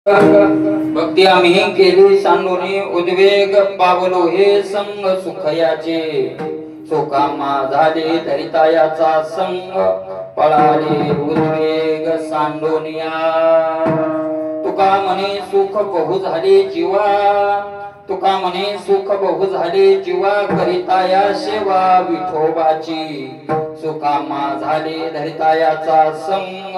भक्ती आम्ही केली सांडूनी उद्वेग पावलो हे संग सुखयाचे सोकामा झाले धरितायाचा संग पळाले उद्वेग सांडोनिया तुका म्हणे सुख बहु झाले जीवा तुका म्हणे सुख बहु झाले जीवा करिताया सेवा विठोबाची सुकामा झाले धरितायाचा संग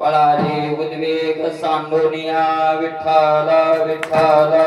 पळाले उद्वेग सांडोनिया विठ्ठला विठ्ठला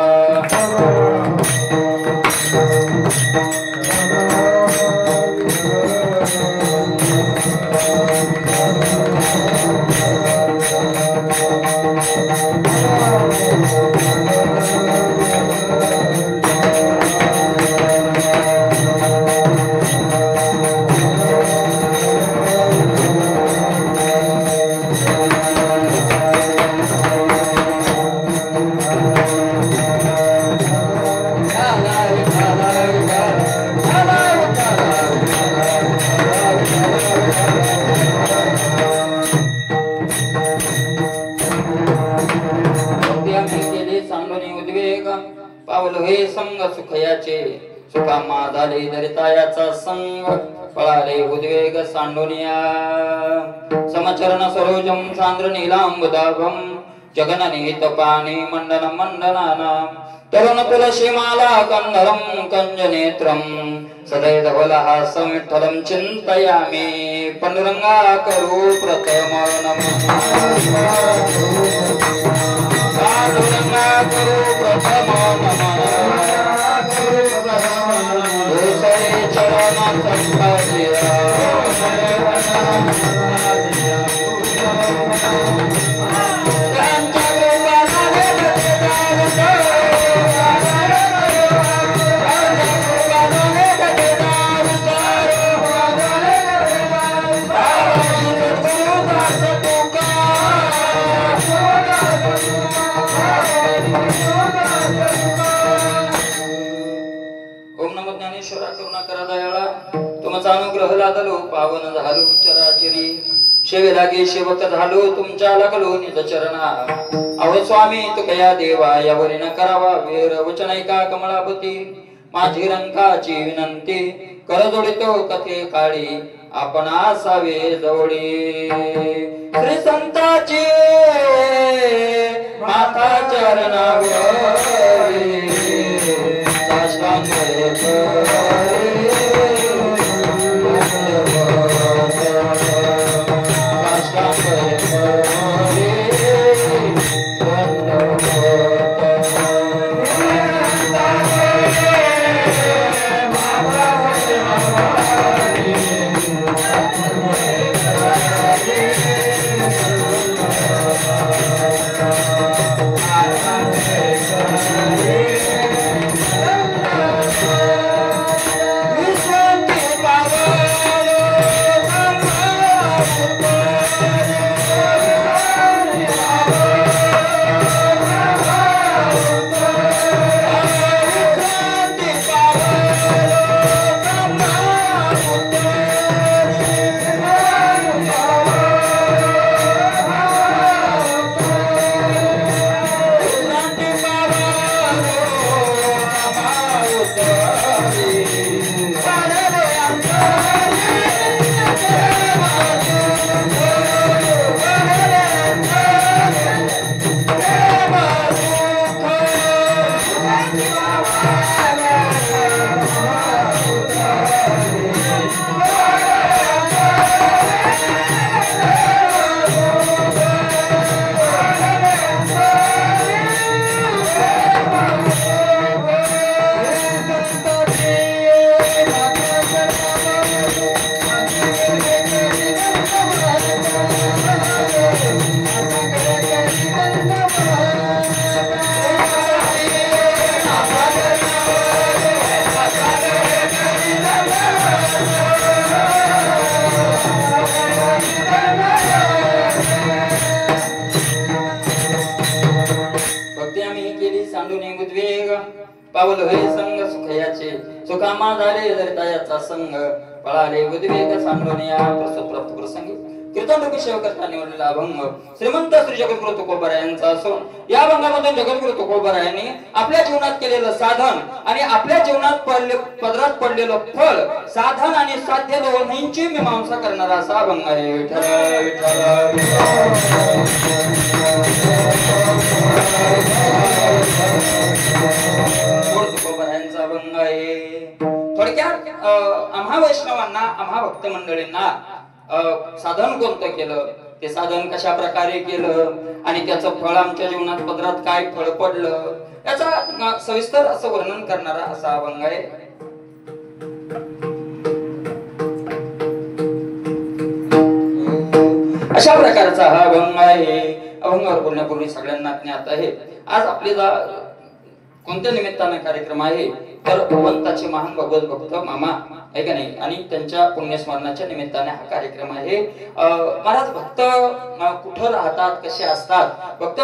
पावलो हे संग सुखयाचे सुकामा झाले धरितायाचा संग पळाले उद्वेग सांडोनिया समचरण सरोजम सांद्र नीलांबुदाभम जगननिहित पाणी मंडन मंडनाना तरुण तुलसी माला कंदरम कंजनेत्रम सदैव धवलहासं विठ्ठलं चिंतयामि पांडुरंगा करू प्रथम नमः पांडुरंगा करू प्रथम नमः दुसरे चरण संपदिया अनुग्रह लादलो पावन झालो चराचरी शेवे लागे सेवक झालो तुमच्या लागलो निज चरणा अहो स्वामी तुकया देवा यावरी न करावा वेर वचन ऐका कमलापती माझी रंकाची विनंती कर जोडितो कथे काळी आपण असावे जवळी श्री संताची माता चरणावर पावल हे संग सुखयाचे सुकामा झाले धरितायाचा संग पळाले उद्वेग सांडोनिया प्रसंगी कीर्तनरूपी सेवकाचा निवडलेला अभंग श्रीमंत श्री जगद्गुरु तुकोबा यांचा असून या अभंगामधून जगद्गुरु तुकोबा यांनी आपल्या जीवनात केलेलं साधन आणि आपल्या जीवनात पदरात पडलेलं फळ, साधन आणि साध्य दोन्हींची मीमांसा करणारा असा अभंग आहे. विठ्ठल तुकोबा यांचा अभंग आहे. थोडक्यात आम्हा वैष्णवांना, आम्हा भक्त मंडळींना साधन कोणतं केलं, ते साधन कशा प्रकारे केलं आणि त्याचं फळ आमच्या जीवनात पदरात काय फळ पडलं याचा सविस्तर असं वर्णन करणारा असा अभंग आहे. अशा प्रकारचा हा अभंग आहे. अभंगावर बोलण्यापूर्वी सगळ्यांना ज्ञात आहे आज आपल्याला कोणत्या निमित्ताने कार्यक्रम आहे तर भगवंताचे महान भगवत भक्त मामा आहे का नाही आणि त्यांच्या पुण्यस्मरणाच्या निमित्ताने हा कार्यक्रम आहे. महाराज भक्त कुठं राहतात, कसे असतात, भक्त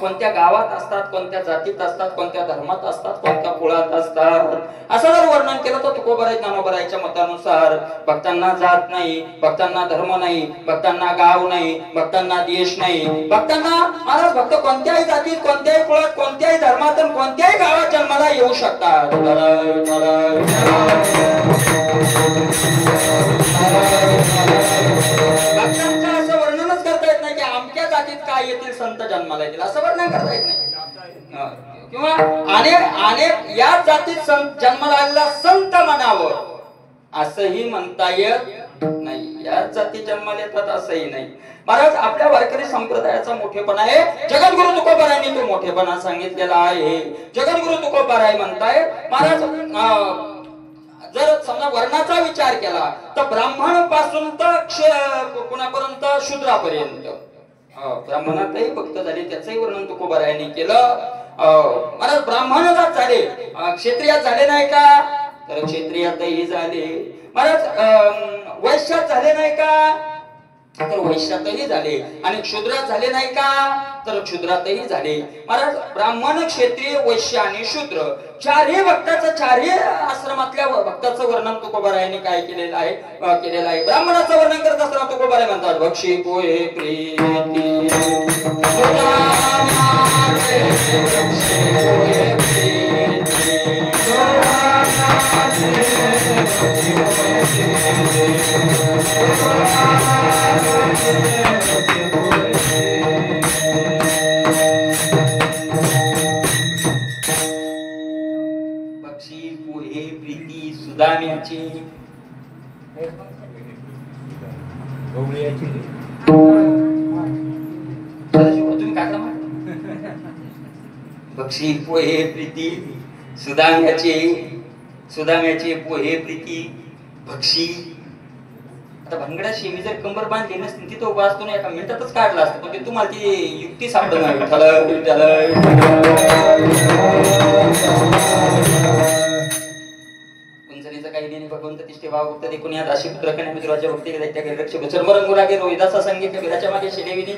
कोणत्या गावात असतात, कोणत्या जातीत असतात, कोणत्या धर्मात असतात, कोणत्या कुळात असतात असं जर वर्णन केलं तर तुकोबाराय ज्ञानोबारायच्या मतानुसार भक्तांना जात नाही, भक्तांना धर्म नाही, भक्तांना गाव नाही, भक्तांना देश नाही, भक्तांना महाराज भक्त कोणत्याही जातीत, कोणत्याही कुळात, कोणत्याही धर्मात, कोणत्याही गावात जन्माला येऊ शकतात. भक्तांचं असं वर्णनच करता येत नाही की आमच्या जातीत काय येतील संत जन्माला येतील, असं वर्णन करता येत नाही. किंवा अनेक या जातीत जन्माला आलेला संत म्हणावं असंही म्हणता येत नाही. या जाती जन्माला येतात असंही नाही. महाराज आपल्या वारकरी संप्रदायाचा मोठेपणा आहे. जगद्गुरु तुकोबारायांनी तो मोठेपणा सांगितलेला आहे. जगद्गुरु तुकोबाराय म्हणताय महाराज जर समजा वर्णाचा विचार केला तर ब्राह्मण पासून तर कुणापर्यंत शूद्रापर्यंत ब्राह्मणातही भक्त झाले त्याचंही वर्णन तुकोबारायांनी केलं. महाराज ब्राह्मण झाले, क्षत्रियात झाले नाही का तर क्षत्रियातही झाले. महाराज वैश्यात झाले नाही का तर वैश्यातही झाले आणि क्षुद्रात झाले नाही का तर क्षुद्रातही झाले. महाराज ब्राह्मण, क्षत्रिय, वैश्य आणि शूद्र चारही भक्ताचं, चारही आश्रमातल्या भक्ताचं वर्णन तुकोबारायांनी काय केलेलं आहे. ब्राह्मणाचं वर्णन करत असताना तुकोबाराय म्हणतात भक्षी पोहे प्रीती बक्षी पोहे प्रीती सुदाम्याची बक्षी पोहे प्रीती सुदाम्याचे पोहे प्रीती भक्षी. आता भानगडा शेमी जर कंबर बांधली नसती तिथं उभा असतो ना एका मिनिटातच काढला असतो, पण तुम्हाला ती युक्ती सापडत नाही. कुंचनीचा काही नाही भगवंत तिष्ठे भाव भक्त देखून यात अशी पुत्र कन्या मित्राच्या भक्ती दैत्या गेले रक्ष चर्मरंगुरागे रोहिदासा संगीत विराच्या मागे शिलेविनी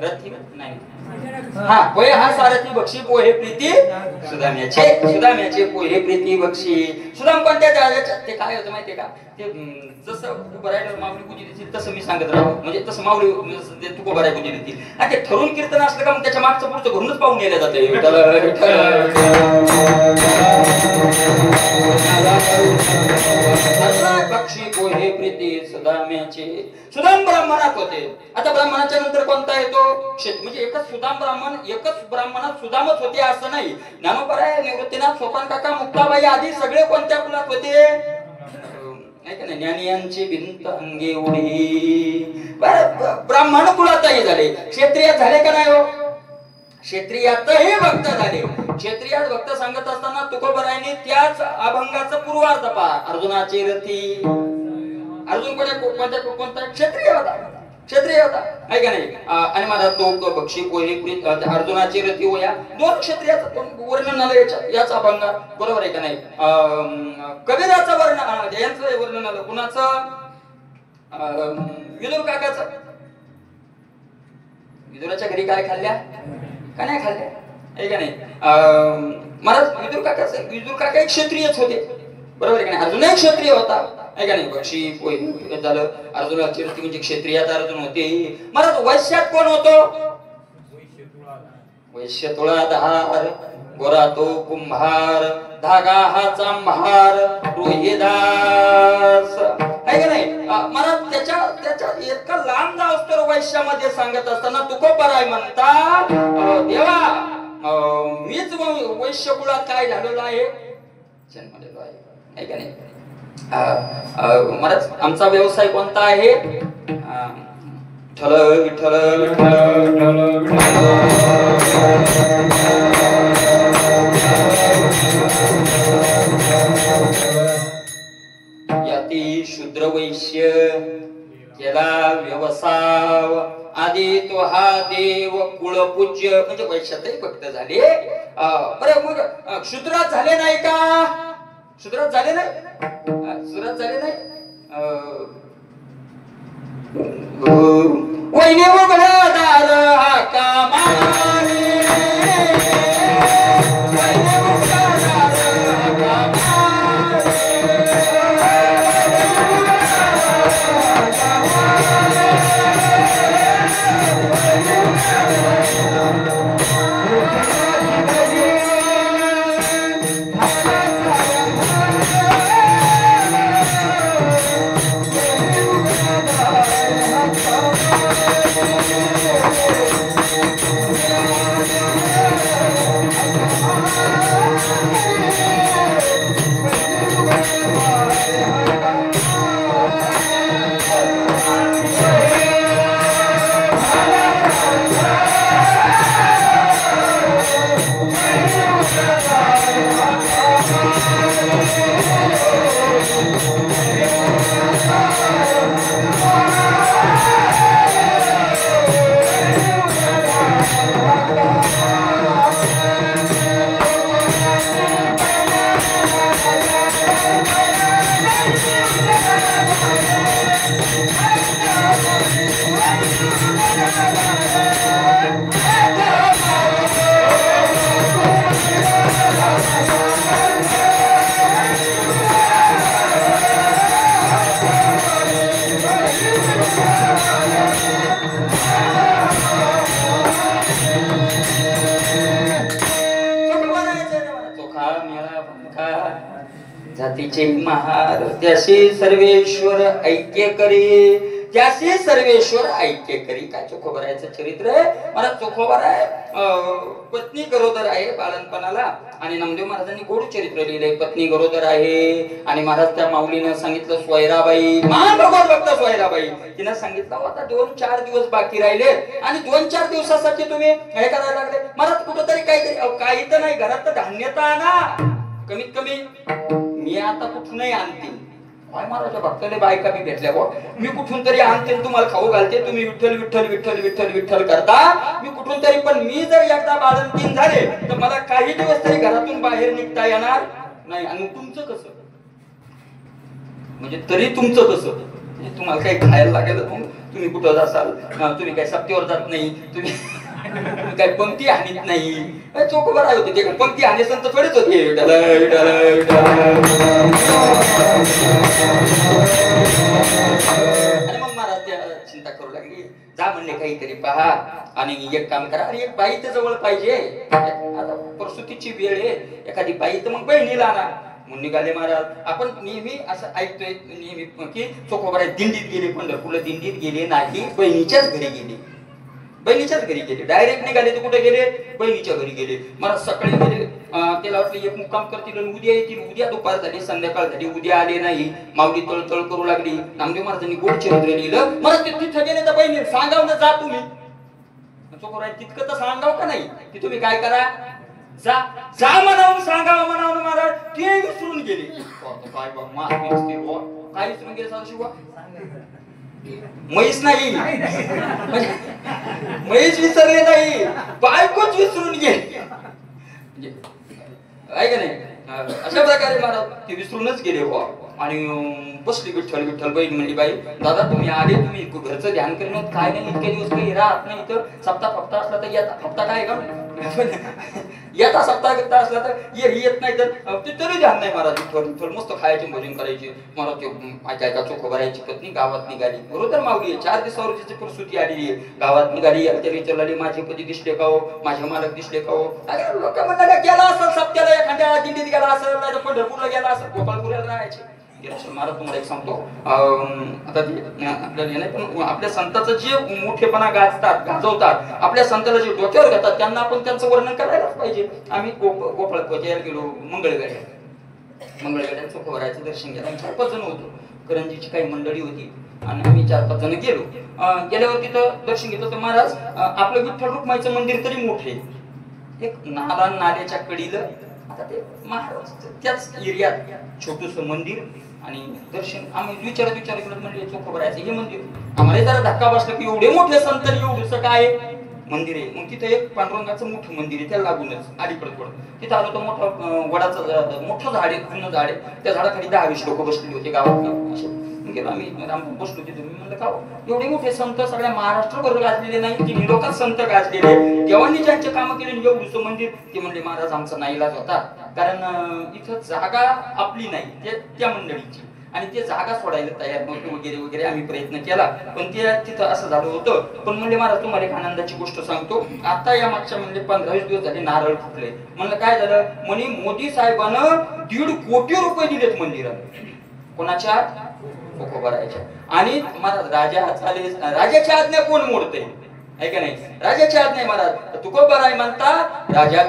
रथी नाही हा पोहे हा सारथी बक्षी पोहे प्रीती सुदाम्याचे पोहे प्रीती बक्षी. सुदाम कोणत्या ते काय होतं माहितीये का, ते जसं बरायला माऊली पूजी देतील तसं मी सांगत राहू, म्हणजे तसं माऊली तुको बराय पूजी देतील आणि ते ठरून कीर्तन असलं का मग त्याच्या मागचं पुढचं घरूनच पाहून नेलं जातं. बक्षी पोहे प्रीती सुदाम्याचे. सुदाम ब्राह्मणात होते. आता ब्राह्मणाच्या नंतर कोणता येतो म्हणजे एकच सुदाम ब्राह्मण, एकच ब्राह्मणात सुदामच होते असं नाही. ज्ञानोबराय, निवृत्तीनाथ, सोपान काका, मुक्ताबाई आदी सगळे कोणत्या कुलात होते. ज्ञानियांची भिंत अंगे उडी ब्राह्मण कुलातही झाले. क्षत्रियात झाले का नाही हो, क्षेत्रियातही भक्त झाले. क्षेत्रियात भक्त सांगत असताना तुकोबारायांनी त्याच अभंगाचा पूर्वार्ध पहा. अर्जुनाचे रथी, अर्जुन कोणता क्षत्रिय होता आहे का नाही. आणि माझा तो बक्षी पोहे प्रीत अर्जुनाचे रथी होया दोन क्षत्रियाचं वर्णन आलं याच अभंगात, बरोबर आहे का नाही. कबीराचं वर्णन, यांचं वर्णन आलं कुणाचं, विदुर काकाचं. विदुराच्या घरी काय खाल्ल्या का नाही खाल्ल्या आहे का नाही. महाराज विदुर काका एक क्षत्रियच होते, बरोबर आहे का नाही. अर्जुनही क्षत्रिय होता. आहे का नाही. बक्षी पोय झालं. अर्जुन अचिरती म्हणजे क्षत्रियात अर्जुन होते. महाराज वैश्यात कोण होतो? वैश्य तुळाधार, गोरा तो कुंभार, धागा हा चांभार, रोहिदास, आहे का नाही. महाराज त्याच्या इतका लांब जाऊ तर वैश्यामध्ये सांगत असताना तुकोबराय म्हणतात, देवा मीच वैश्य कुळात काय झालेलो आहे, जन्मलेलो आहे का नाही. महाराज आमचा व्यवसाय कोणता आहे? विठ्ठल विठ्ठल विठ्ठल याती शूद्र वैश्य केला व्यवसाय, आधी तो हा देव कुळपूज्य म्हणजे वैश्यातही भक्त झाले. बरं मग शूद्रात झाले नाही का? शूद्रात झाले नाही. वैने उघडदार हा कामाने, वैने उघडदार हा जातीचे महार, त्याशी सर्वेश्वर ऐक्य करी, त्याशी सर्वेश्वर ऐक्य करी. काय चोखोबरायचं चरित्र आहे. मला चोखोबर आहे, पत्नी गरोदर आहे बाळणपणाला, आणि नामदेव महाराजांनी गोड चरित्र लिहिलंय. पत्नी गरोदर आहे आणि महाराज त्या माऊलीनं सांगितलं, सोयराबाई महान भगवत भक्त सोयराबाई, तिनं सांगितलं आता 2-4 दिवस बाकी राहिले आणि 2-4 दिवसासाठी तुम्ही हे करायला लागले. महाराज कुठंतरी काहीतरी, काही तर नाही घरात तर धान्य तर आणा, कमीत कमी मी आता कुठूनही आणते. काय महाराजा भक्ताले बायका मी भेटल्या बा, मी कुठून तरी आणते तुम्हाला खाऊ घालते, तुम्ही विठ्ठल विठ्ठल विठ्ठल विठ्ठल विठ्ठल करता, मी कुठून तरी. पण मी जर एकदा बाळंतीण झाले तर मला काही दिवस तरी घरातून बाहेर निघता येणार नाही. आणि तुमचं कसं म्हणजे तरी तुमचं कसं, तुम्हाला काही खायला लागेल, तुम्ही कुठं जासाल, तुम्ही काही सप्तीवर जात नाही, तुम्ही काय पंक्ती हानीत नाही. चोखोबर होते ते पंक्ती हानी संत थोडेच होते. आणि मग महाराज त्या चिंता करू लागली, जा म्हणले काहीतरी पहा आणि एक काम करा, आणि एक बाई तर जवळ पाहिजे, आता प्रसूतीची वेळ आहे, एखादी बाई तर मग बहिणीला आणा. म्हणून निघाले महाराज. आपण नेहमी असं ऐकतोय नेहमी की चोखोबर दिंडीत गेले, पंढरपूरला दिंडीत गेले नाही, बहिणीच्याच घरी गेले, बहिणीच्याच घरी गेले. डायरेक्ट निघाले तर कुठे गेले, बहिणीच्या घरी गेले. मला सकाळी गेले, त्याला वाटलं एक मुक्काम करतील आणि उद्या येतील. उद्या दुपार झाली, संध्याकाळ झाली, उद्या आले नाही. माऊली तळतळ करू लागली. नामदेव महाराजांनी गोड चरित्र लिहिलं. मला तिथं गेले तर बहिणी सांगाव ना, जा तुम्ही चोखोबराय तितकं तर सांगाव का नाही की तुम्ही काय करा, जा जा म्हणावून सांगावं म्हणावून महाराज ते विसरून गेले. काय बाबा काय विसरून गेले सांग शिवा, म्हैस नाही, म्हैस विसरले नाही, बायकोच विसरून गेले. आहे का नाही. अशा प्रकारे महाराज ते विसरूनच गेले हो. आणि बसली विठ्ठल विठ्ठल. बहीण म्हणली, बाई दादा तुम्ही आले, तुम्ही घरचं ध्यान करणं काय नाही, इतके दिवस काही राहत नाही, इथं सप्ताह फप्ता असला तर येतात, फप्ता काय का येता सप्ताह असला तर येत नाही तर ते तरी ध्यान नाही महाराज. थोडं मस्त खायचे भोजन करायचे महाराज. ते माझ्या एका चोखोबाराची पत्नी गावात निघाली. बरोबर माऊली 4 दिवसावरची प्रसूती आलेली आहे. गावात निघाली. त्या विचारली माझे कधी दिसले का हो, माझे मालक दिसले का हो. अरे लोक म्हणाले गेला असं सप्त्याला एखाद्या दिंडीत गेला असं, नाही पंढरपूरला गेला असं, गोपाळपुराला राहायचे. महाराज तुम्हाला एक सांगतो, आता ते आपल्याला नाही पण आपल्या संतांचं जे मोठेपणा गाजवतात, आपल्या संतांना जे डोक्यावर घेतात, त्यांना आपण त्यांचं वर्णन करायलाच पाहिजे. आम्ही गोपाळपुराला गेलो. मंगळगड्यांचं खोरायचं दर्शन घ्यायला आम्ही 4-5 जण होतो. करंजीची काही मंडळी होती आणि आम्ही 4-5 जण गेलो. गेल्यावर तिथं दर्शन घेतो तर महाराज आपलं विठ्ठल रुक्माईचं मंदिर तरी मोठे, एक नाल्याच्या कडीला आता ते महाराज त्याच एरियात छोटूस मंदिर आणि दर्शन. आम्ही विचारत म्हणजे चोखोबारायचं हे मंदिर. आम्हाला जरा धक्का बसला की एवढे मोठे संत एवढंसं काय मंदिर आहे. मग तिथे एक पांडुरंगाचं मोठं मंदिर आहे, त्याला लागूनच अलीकडे थोडं तिथं आलो तर मोठं वडाचं मोठं झाड आहे, जुनं झाड आहे. त्या झाडाखाली 10-20 लोक बसलेली होते गावात. असे गेलो आम्ही बसलो तिथे. मी म्हणलं का एवढे मोठे संत सगळ्या महाराष्ट्रभर गाजलेले नाही, तिन्ही लोकात संत गाजलेले, देवांनी ज्यांचे कामं केले एवढंसं मंदिर. ते म्हणले महाराज आमचा नाईलाज होता, कारण इथं जागा आपली नाही, त्या मंडळीची, आणि ते जागा सोडायला तयार नव्हते वगैरे. आम्ही प्रयत्न केला पण ते तिथं असं झालं होतं. पण म्हणले महाराज तुम्हाला एक आनंदाची गोष्ट सांगतो. आता या मागच्या म्हणजे 15-20 दिवस झाले नारळ फुटले. म्हणलं काय झालं. म्हणे मोदी साहेबांना 1.5 कोटी रुपये दिलेत मंदिरात. कोणाच्या? चोखोबारायच्या. आणि महाराज राजाची आज्ञा कोण मोडते आहे का नाही. राजाची आज्ञा महाराज तुकोबाराय म्हणता राजा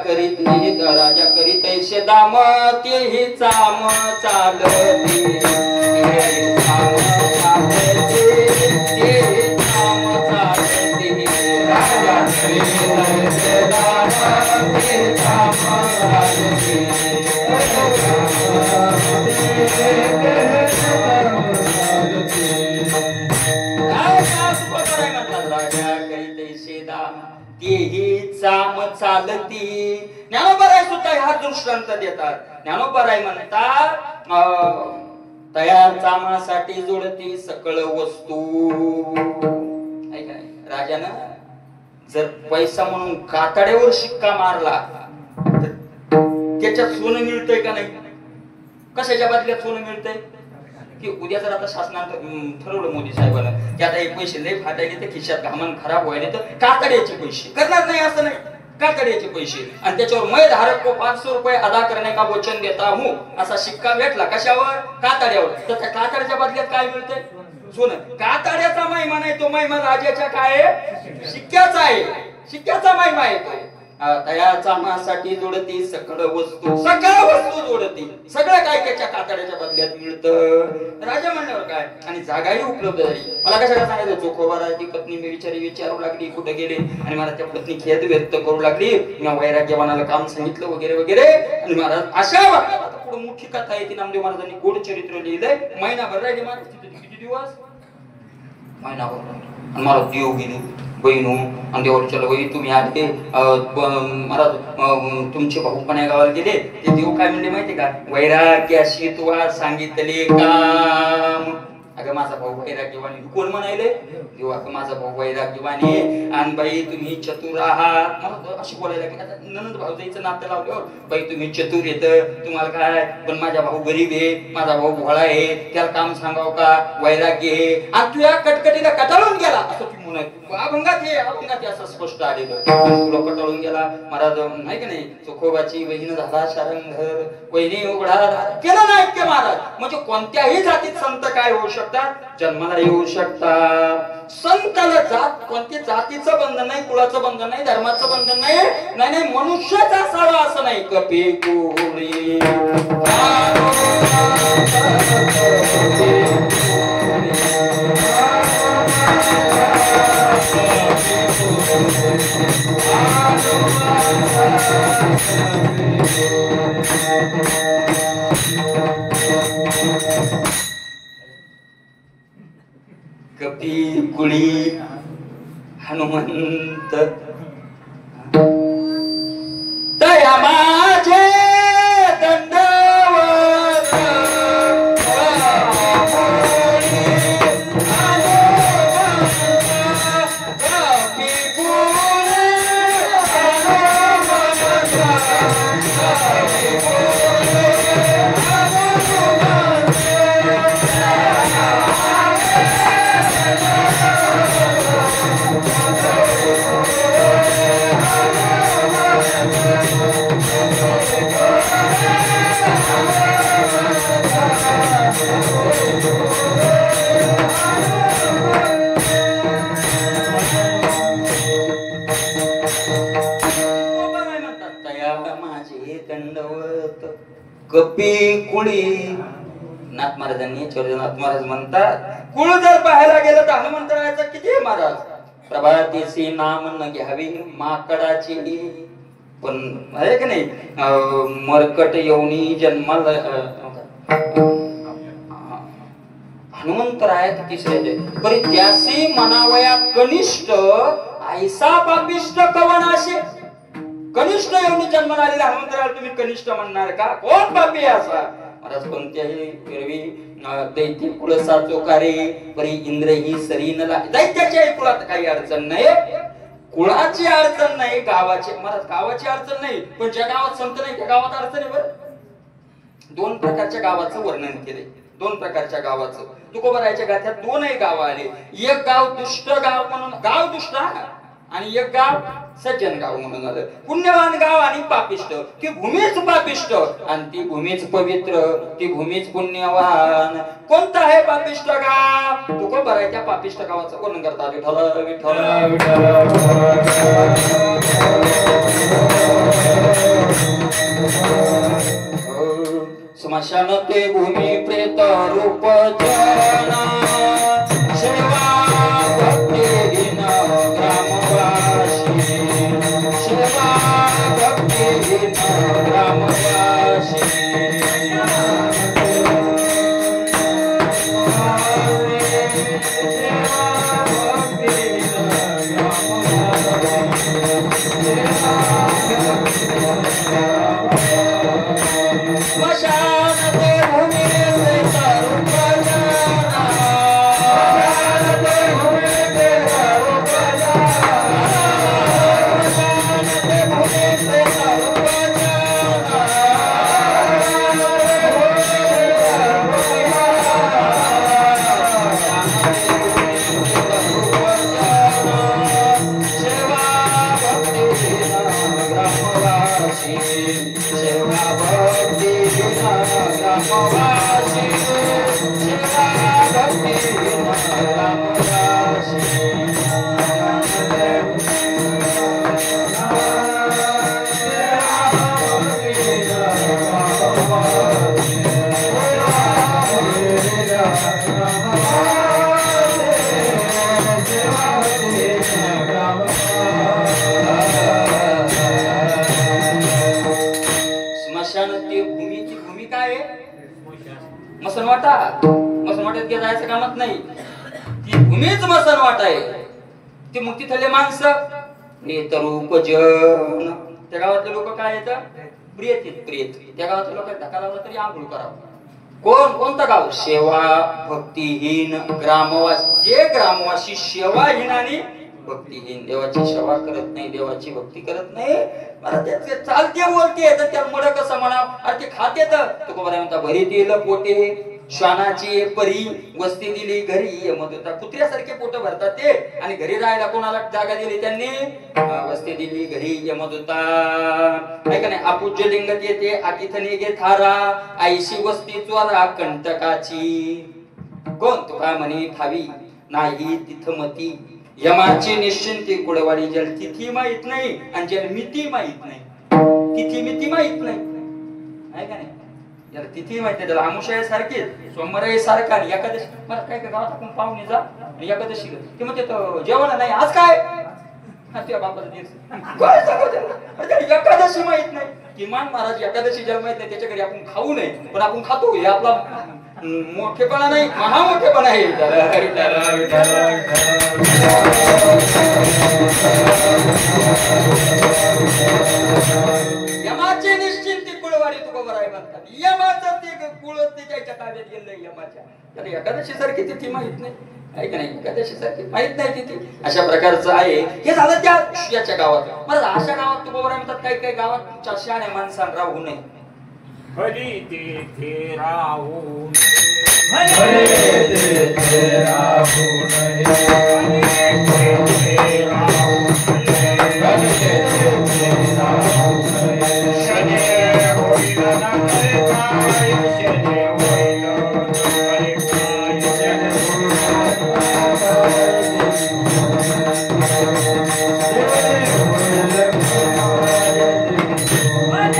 करीत ऐसे दाम तेही चाम चालती. चालती. ज्ञानोबाराय सुद्धा हा दृष्टांत देतात. ज्ञानोबाराय म्हणतात तयार चामासाठी जोडती सकळ वस्तू. ऐका राजानं जर पैसा म्हणून कातड्यावर शिक्का मारला तर त्याच्यात सोनं मिळतंय का नाही. कशाच्या बदल्यात सोनं मिळतंय की उद्या जर आता शासनानं ठरवलं मोदी साहेबांना की आता हे पैसे लय फाटायले तर खिशात घामन खराब व्हायले तर कातड्याचे पैसे करणार नाही असं नाही. कातड्याचे पैसे आणि त्याच्यावर मैं धारक को 500 रुपये अदा करने का वचन देता हूं असा शिक्का भेटला. कशावर? कातड्यावर. तर त्या कातड्याच्या बदल्यात काय मिळतंय? सोनं. कातड्याचा महिमा नाही, तो महिमा राजाच्या काय आहे? शिक्क्याचा आहे. शिक्क्याचा महिमा आहे तो. तयाचा मासाठी जोडती सकळ वस्तू जोडती. सगळं काय त्याच्या कातड्याच्या बदल्यात मिळतं. राजा म्हणल्यावर काय. आणि जागाही उपलब्ध झाली. मला कशाला सांगायचं. चोखोबाराची पत्नी मी विचारू लागली कुठे गेले, आणि मला त्या पत्नी खेद व्यक्त करू लागली. मी वैराग्यवानाला काम सांगितलं वगैरे. आणि महाराज अशा वाटतं आता पुढे मोठी कथा आहे ती नामदेव महाराजांनी गोड चरित्र लिहिलंय. महिनाभर राहिले महाराज तिथे. किती दिवस? महिनाभर. आणि मला देव गेली बहिणू आणि देवाच्या वही तुम्ही आले महाराज तुमचे भाऊ पण या गावाला गेले. ते देव काय म्हणले माहिती का. वैराग्याशी तुला सांगितले काम. अगं माझा भाऊ वैराग्यवानी. कोण म्हणायले? देव. अगं माझा भाऊ वैराग्यवानी आणि बाई तुम्ही चतुर आहात. मला अशी बोलायला की आता ननंद भाऊजाईचं नातं लावल्यावर बाई तुम्ही चतुर येतं तुम्हाला काय. पण माझा भाऊ गरीब आहे, माझा भाऊ भोळा आहे, त्याला काम सांगाव का. वैराग्य आहे आणि तुझ्या कटकटीला कटाळून गेला असं तुम्ही अभंगात असं स्पष्ट आलेलं. तुला कटाळून गेला महाराज नाही का नाही. चोखोबाची बहीण झाला शारंगधर, वहिनी उघडा केलं नाही इतके महाराज. म्हणजे कोणत्याही जातीत संत काय होऊ शकतात, जन्माला येऊ शकतात. संताला जात कोणत्या जातीचं बंधन नाही, कुळाचं बंधन नाही, धर्माचं बंधन नाही. नाही मनुष्यच असावा असं नाही. कपी कोळी कपी कुळी हनुमंत दया माझे दंडवत कपी कुळी दंडवत कपी कुळी. नाथ महाराजांनी नाथ महाराज म्हणतात कुळ जर पाहायला गेलं तर हनुमंतरायाचं किती महाराज. प्रभातीसी नाम न घ्यावी माकडाची, पण आहे की नाही मरकट येऊनी जन्माला हनुमंतराय तिसरे परी त्यासी मनावया कनिष्ठ ऐसा पापिष्ट कवनाशे. कनिष्ठ येऊनी जन्माला आलेल्या हनुमंतरायाला तुम्ही कनिष्ठ म्हणणार का? कोण पापी असा महाराज. कोणत्याही एरवी दैत्य कुळ साचोकारे परी इंद्र ही सरीनला. दैत्याच्या कुळात काही अडचण नाही, कुळाची अडचण नाही, गावाची महाराज गावाची अडचण नाही, पण ज्या गावात संत नाही त्या गावात अडचण आहे. बरं दोन प्रकारच्या गावाचं वर्णन केले, दोन प्रकारच्या गावाचं. तुकोबरायच्या गाथ्यात दोनही गाव आले. एक गाव दुष्ट गाव म्हणून, गाव दुष्ट आणि एक गाव सज्जन गाव म्हणून आलं. पुण्यवान गाव आणि पापिष्ट. ती भूमीच पापिष्ट आणि ती भूमीच पवित्र, ती भूमीच पुण्यवान. कोणतं आहे पापिष्ट गाव? तुकोबरायच्या पापिष्ट गावाचं वर्णन करतात. विठ्ठल विठ्ठल स्मशान ते भूमी प्रेत रूप जना सेवा भक्तिहीन ग्रामवासी. सेवा भक्तिहीन ग्रामवासी. मसनवाट्यात जायचं कामच नाही. ती भूमीच मसनवाट आहे. ती मुक्ती थले माणसं नेतरूप जन. त्या गावातले लोक काय येतात? प्रियत प्रियत. त्या गावातले लोक धक्का लावला तरी आंघोळ करावं. कोण? कोणतं गाव? सेवा भक्तिहीन ग्रामवासी. जे ग्रामवासी सेवाहीन आणि भक्तिहीन, देवाची सेवा करत नाही, देवाची भक्ती करत नाही, मला त्याचे चालते बोलते तर त्या मड कसं म्हणावं? अरे ते खाते तर तुकोबराय म्हणता भरी दिल पोटे श्वानाची परी वस्ती दिली घरी. मग कुत्र्यासारखे पोट भरतात ते. आणि घरी राहायला कोणाला जागा दिली त्यांनी? वस्ती दिली घरी. यमत होता ऐका नाही. अपूज्य लिंगत येते अतिथने गे थारा आईशी वस्ती चोरा कंटकाची. कोण? तो काय म्हणे ठावी नाही तिथं मती. यमाची निश्चिंती कुळवाडी. जल तिथी माहित नाही आणि जल मिती माहित नाही. तिथी मिती माहित नाही आहे का नाही? याला तिथी माहित नाही. त्याला आमुषा सारखी सोमवार सारखा एकादशी. मला काय काय गावात आपण पाहुणे जा एकादशी ते म्हणते जेवण नाही आज काय एकादशी माहित नाही. किमान महाराज एकादशी ज्याला माहित नाही त्याच्या घरी आपण खाऊ नये, पण आपण खातो. हे आपला मोठेपणा नाही, महामोठेपणा आहे. यमाचे निश्चिंती कुळवाडी तुकोबराय म्हणतात. यमाचं ते कुळ त्याच्या ताब्यात गेलंय यमाच्या. त्याला एकादशी सारखी तिथी माहित नाही आहे का नाही? एकादशी सारखी माहित नाही तिथी. अशा प्रकारचं आहे. हे झालं त्या याच्या गावात. मला अशा गावात तुकोबराय म्हणतात काही काही गावात शाळ्या माणसां राहू नये. हरी तेथे राहू What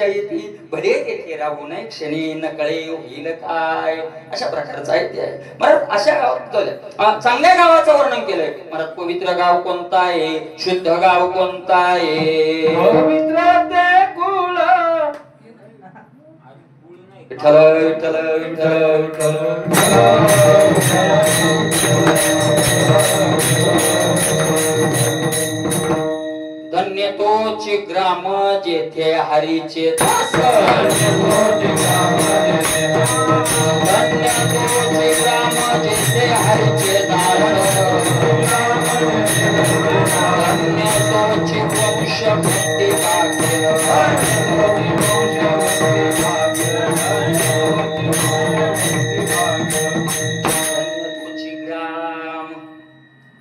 दिशा येतील भले तेथे राहू नये क्षणी न कळे होईल काय. अशा प्रकारचं आहे ते आहे. महाराज अशा गावात चांगल्या गावाचं वर्णन केलंय. महाराज पवित्र गाव कोणतं आहे, शुद्ध गाव कोणतं आहे. पवित्र ते कुळ विठ्ठल विठ्ठल विठ्ठल विठ्ठल. धन्य तोची ग्राम जेथे हरीचे दास. धन्य तोची ग्राम जेथे हरीचे दास. धन्य तोची वंश भक्ती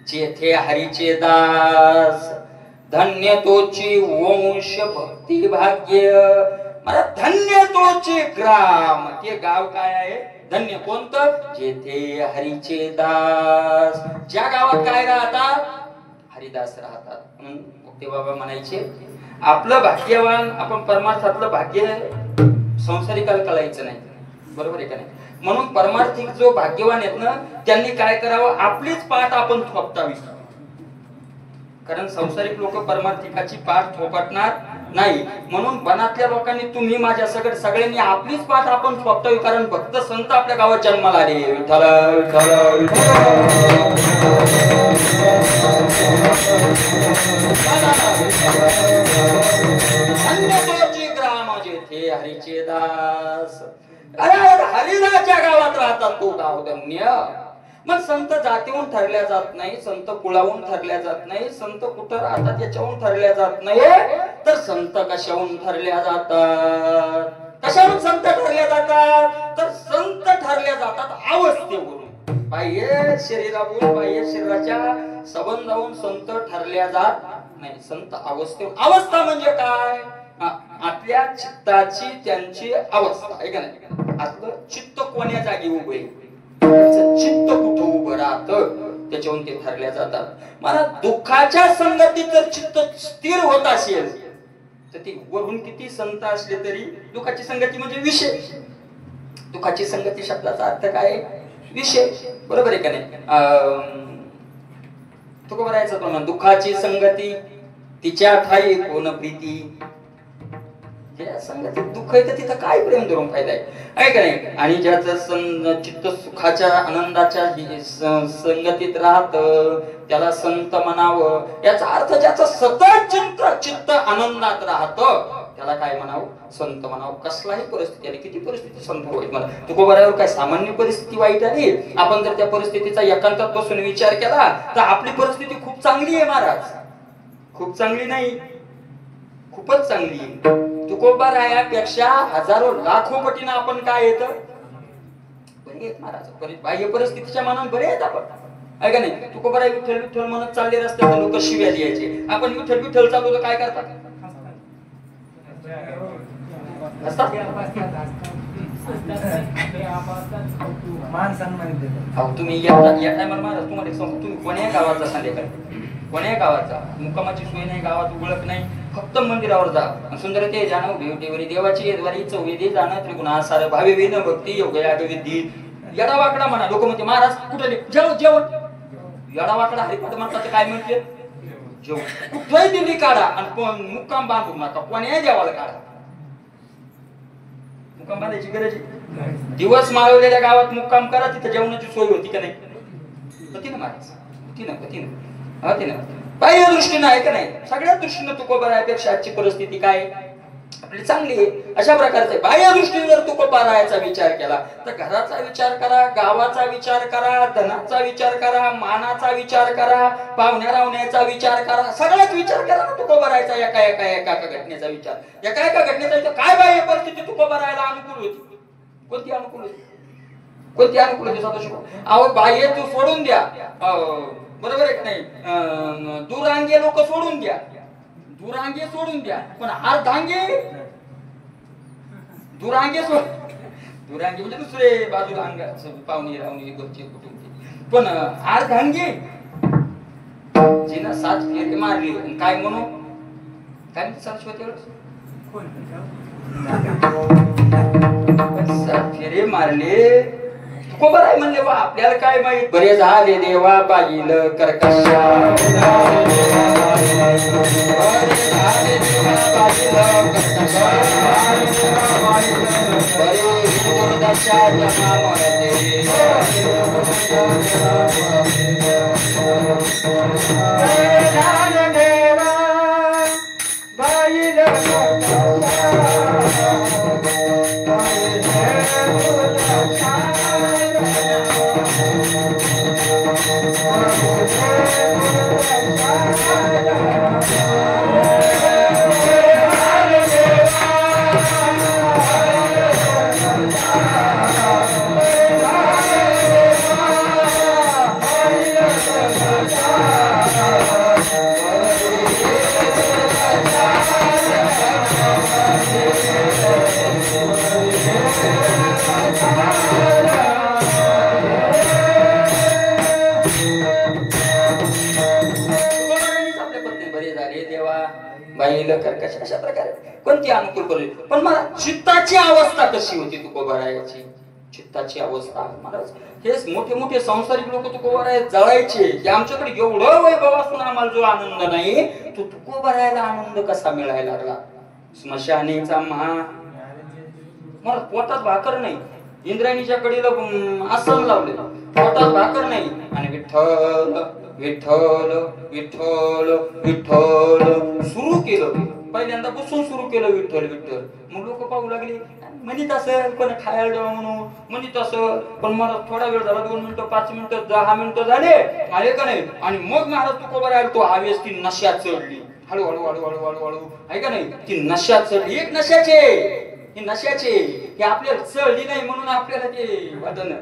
जेथे हरीचे दास. धन्य तोची वंश भक्ती भाग्य. मला धन्य तोचे ग्राम. ते गाव काय आहे, धन्य कोणतं, जेथे हरीचे दास. ज्या गावात काय राहतात, हरिदास राहतात. म्हणून मुक्ती बाबा म्हणायचे आपलं भाग्यवान, आपण परमार्थातलं भाग्य संसारिकाला कळायचं नाही. बरोबर आहे का नाही. म्हणून परमार्थिक जो भाग्यवान आहेत ना, त्यांनी काय करावं, आपलीच पाठ आपण थोपटावी. कारण संसारिक लोक परमार्थिकाची पाठ थोपटणार नाही. म्हणून वनातल्या लोकांनी, तुम्ही माझ्या सगळ्यांनी आपलीच पाठ आपण थोपटावी. कारण भक्त संत आपल्या गावात जन्माला आले. विठ्ठल विठ्ठल ग्राम जेथे हरीचे दास. अरे हरिदासच्या गावात राहतात, तो गाव धन्य. मग संत जातीहून ठरल्या जात नाही, संत कुळाहून ठरल्या जात नाही, संत कुठं राहतात याच्याहून ठरल्या जात नाही. तर संत कशाहून ठरल्या जातात, कशाहून संत ठरल्या जातात, तर संत ठरल्या जातात अवस्थेवरून. बाह्य शरीरावरून, बाह्य शरीराच्या संबंधावरून संत ठरल्या जात नाही. संत अवस्थेवर. अवस्था म्हणजे काय, आपल्या चित्ताची त्यांची अवस्था आहे का नाही. आपलं चित्त कोण्या जागी उभे, चित्त कुठं उभं राहत, त्याच्यावरून ते ठरल्या जातात. मला दुःखाच्या संगतीत जर चित्त स्थिर होत असेल तर ती वरून किती संत असले तरी, दुःखाची संगती म्हणजे विषय. दुःखाची संगती शब्दाचा अर्थ काय, विषय. बरोबर आहे का नाही. तो करायचं प्रमाण, दुःखाची संगती तिच्या ठाई कोण प्रीती. संगतीत दुःख आहे तर तिथं काय प्रेम धरून फायदा आहे का नाही. आणि ज्याचं चित्त सुखाच्या आनंदाच्या संगतीत राहत त्याला संत म्हणावं. याचा अर्थ ज्याचं सतत चित्त आनंदात राहत त्याला काय म्हणावं, संत म्हणावं. कसलाही परिस्थिती आली, किती परिस्थिती संत होईल. मला तुकोबारावर काय सामान्य परिस्थिती वाईट आली, आपण जर त्या परिस्थितीचा एकांतात बसून विचार केला तर आपली परिस्थिती खूप चांगली आहे महाराज. खूप चांगली नाही, खूपच चांगली आहे. तुकोबारायापेक्षा हजारो लाखो पटीनं आपण काय येत बरे आहेत महाराज. बाह्य परिस्थितीच्या मानाने बरे आहेत आपण, आहे का नाही. तुकोबाराय विठ्ठल विठ्ठल म्हणत चालले रस्त्यात लोक शिव्या द्यायचे. आपण विठ्ठल विठ्ठल चालू तर काय करतात, तुम्ही या टायमाला महाराज तुम्हाला सांगतो, तुम्ही कोण्या गावाचा संध्याकाळी, कोण्या गावाचा मुक्कामाची सोय नाही, गावात उघडत नाही, फक्त मंदिरावर जा. सुंदर ते जाणव भेवटेवरी देवाची येदवारी चौवेदी जाणं त्रिगुणा सार भावे वेद भक्ती योगया विद्धी. येडावाकडा म्हणा लोक म्हणते महाराज कुठे जेवण जेवण. येडावाकडा हरिपाठ म्हणतात काय म्हणते, जेवण. कुठलाही दिंडी काढा आणि मुक्काम बांधू नका, कोण्याही देवाला काढा. मुक्काम बांधायची गरज आहे. दिवस माळवलेल्या गावात मुक्काम करा, तिथे जेवणाची सोय होती का नाही, होती ना महाराज, होती ना, होती ना, होती ना. बाह्य दृष्टीनं आहे का नाही, सगळ्या दृष्टीनं तुकोबारायापेक्षा आजची परिस्थिती काय आपली चांगली आहे. अशा प्रकारचे बाह्य दृष्टीने जर तुकोबारायाचा विचार केला तर घराचा विचार करा, गावाचा विचार करा, धनाचा विचार करा, मानाचा विचार करा, पाहुण्या रावण्याचा विचार करा, सगळ्याच विचार करा ना तुकोबारायाचा. एका एका एका घटनेचा विचार, एका एका घटनेचा विचार. काय बाह्य परिस्थिती तुकोबारायाला अनुकूल होती, कोणती अनुकूल होती, कोणती अनुकूल होती सदाशिव. अहो बाह्य तू सोडून द्या, बरोबर आहे नाही. दुरांगे लोक सोडून द्या, दुरांगे सोडून द्या, पण अर्धांगे, दुरांगे दुरांगे म्हणजे दुसरे बाजूला अंग पाहुणे रावणी घरचे कुटुंब. पण अर्धांगे जिना 7 फेरे मारली काय म्हणू, काय म्हणते सरस्वती फेरे मारले तुकोबर आहे म्हणले बा आपल्याला काय माहित बरे झाले देवा पाहिलं कर्कशा अशा प्रकारे कोणती अनुकूल करू पण मला चित्ताची अवस्था कशी होती तुकोबारायाची चित्ताची अवस्था महाराज हेच मोठे मोठे संसारिक लोक तुकोबाराया जळायचे की आमच्याकडे एवढं वैभव असून आम्हाला जो आनंद नाही तो तुकोबारायाला आनंद कसा मिळायला लागला स्मशानीचा मला पोटात भाकर नाही इंद्रायणीच्या कडीला आसन लावले पोटात भाकर नाही आणि विठ्ठल विठ्ठल विठ्ठल विठ्ठल सुरू केलं पहिल्यांदा बसून सुरू केलं विठ्ठल विठ्ठल मग लोक पाहू लागले म्हणत असेल कोणी खायला द्यावं म्हणून म्हणत असेल पण मला थोडा वेळ झाला 2 मिनिटं 5 मिनिटं 10 मिनिटं झाले आले का नाही आणि मग महाराज तुकोबार आला तो हवेस ती नशा चढली हळूहळू हळूहळू हळूहळू आहे का नाही ती नशा चढली एक नशाचे ही नशाचे की आपल्याला चढली नाही म्हणून आपल्याला ते वाटण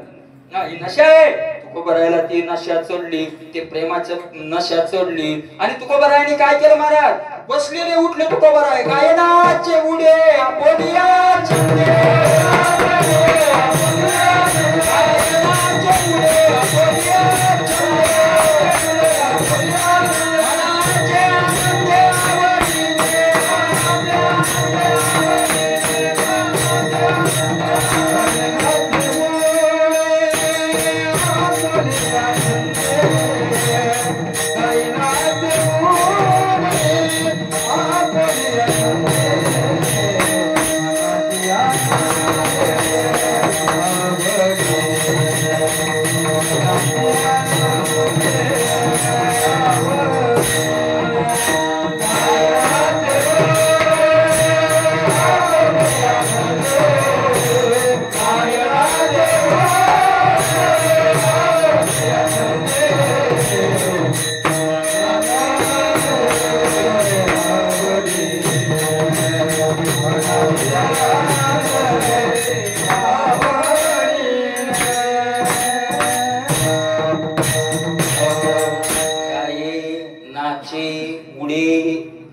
ही नशा आहे तुकोबारायला ती नशा चढली ते प्रेमाचं नशा चढली आणि तुकोबारायाने काय केलं महाराज बसलेले उठले तुकोबाराय काय नाचे उडे आपोलिया चंदे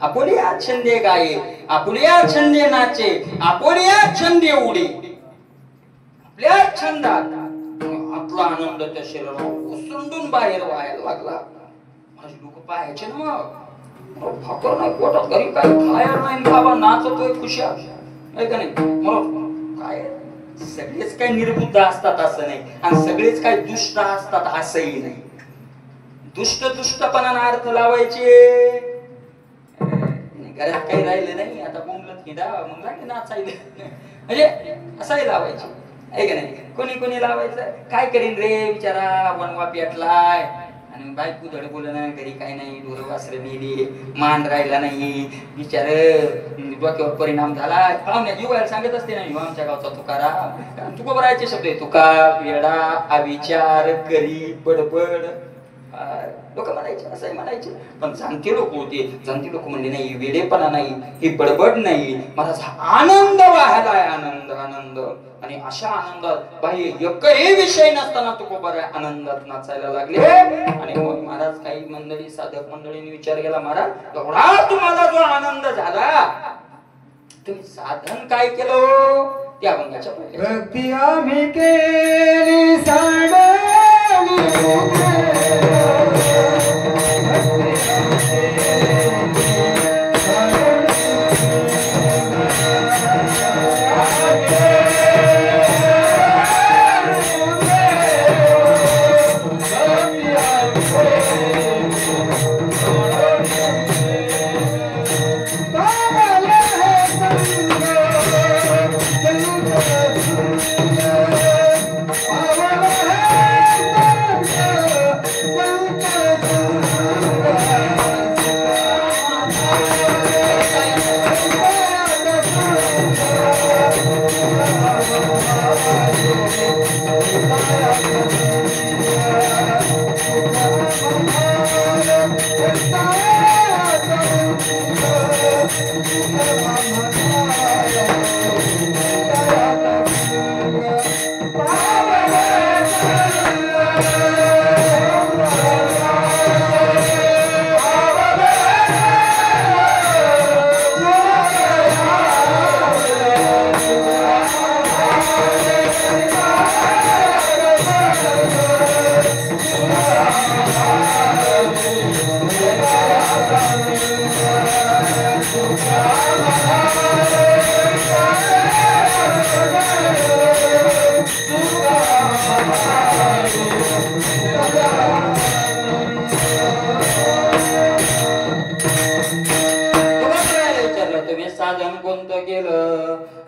आपुलिया छंदे गाये आपुलिया छंदे नाचे आपुलिया छंदे उडे आपल्या छंदात आपला आनंद त्या शरीराला ओसंडून बाहेर व्हायला लागला माझे लोक पाहायचे ना मग भाकर नाही पोटात घरी काय खायला नाही बाबा नाचतोय खुशा आहे का नाही मग काय सगळेच काय निर्बुद्ध असतात असं नाही आणि सगळेच काय दुष्ट असतात असंही नाही दुष्टपणाला अर्थ लावायचे घरात काही राहिलं नाही आता बोंबलत हिंडा मग लागले नाचायला म्हणजे असाही लावायचे आहे का नाही कोणी कोणी लावायचं काय करीन रे बिचारा वनवा पेटलाय आणि बायको धड बोल ना घरी काय नाही ढोर वासरं नेली मान राहिला नाही बिचार डोक्यावर परिणाम झाला पाहुण्या जीवायला सांगत असते नाही आमच्या गावचा तुकाराम तुकोबारायचे शब्द आहे तुका वेडा अविचार करी बडबड लोक म्हणायचे असंही म्हणायचे पण जाणते लोक होते जाणते लोक म्हणले नाही वेडेपणा नाही ही बडबड नाही माझा आनंद व्हायला आनंद आनंद आणि अशा आनंदात बाह्य एकही विषय नसताना तुकोबार आनंदात नाचायला लागले आणि मग महाराज काही मंडळी साधक मंडळींनी विचार केला महाराज एवढा तुम्हाला जो आनंद झाला तुम्ही साधन काय केलं त्या अभंगाच्या भक्ती आम्ही केली साडली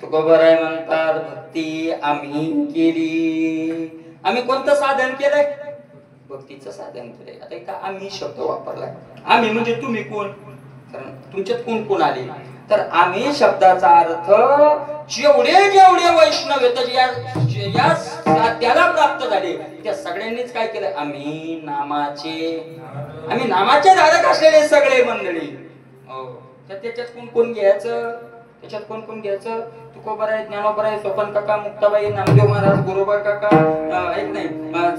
तुकोबाराय म्हणतात भक्ती आम्ही केली. आम्ही कोणतं साधन केलंय? भक्तीचं साधन केलंय. आता का आम्ही शब्द वापरलाय? आम्ही म्हणजे तुम्ही कोण? कारण तुमच्यात कोण कोण आले? तर आम्ही शब्दाचा अर्थ जेवढे जेवढे वैष्णव या त्याला प्राप्त झाले त्या सगळ्यांनीच काय केलं? आम्ही नामाचे धारक असलेले सगळे मंडळी. तर त्याच्यात कोण कोण घ्यायचं? त्याच्यात कोण कोण घ्यायचं? तुकोबाराय, ज्ञानोबाराय, सोपन काका, मुक्ताबाई, नामदेव महाराज, गुरुबा काका, एक नाही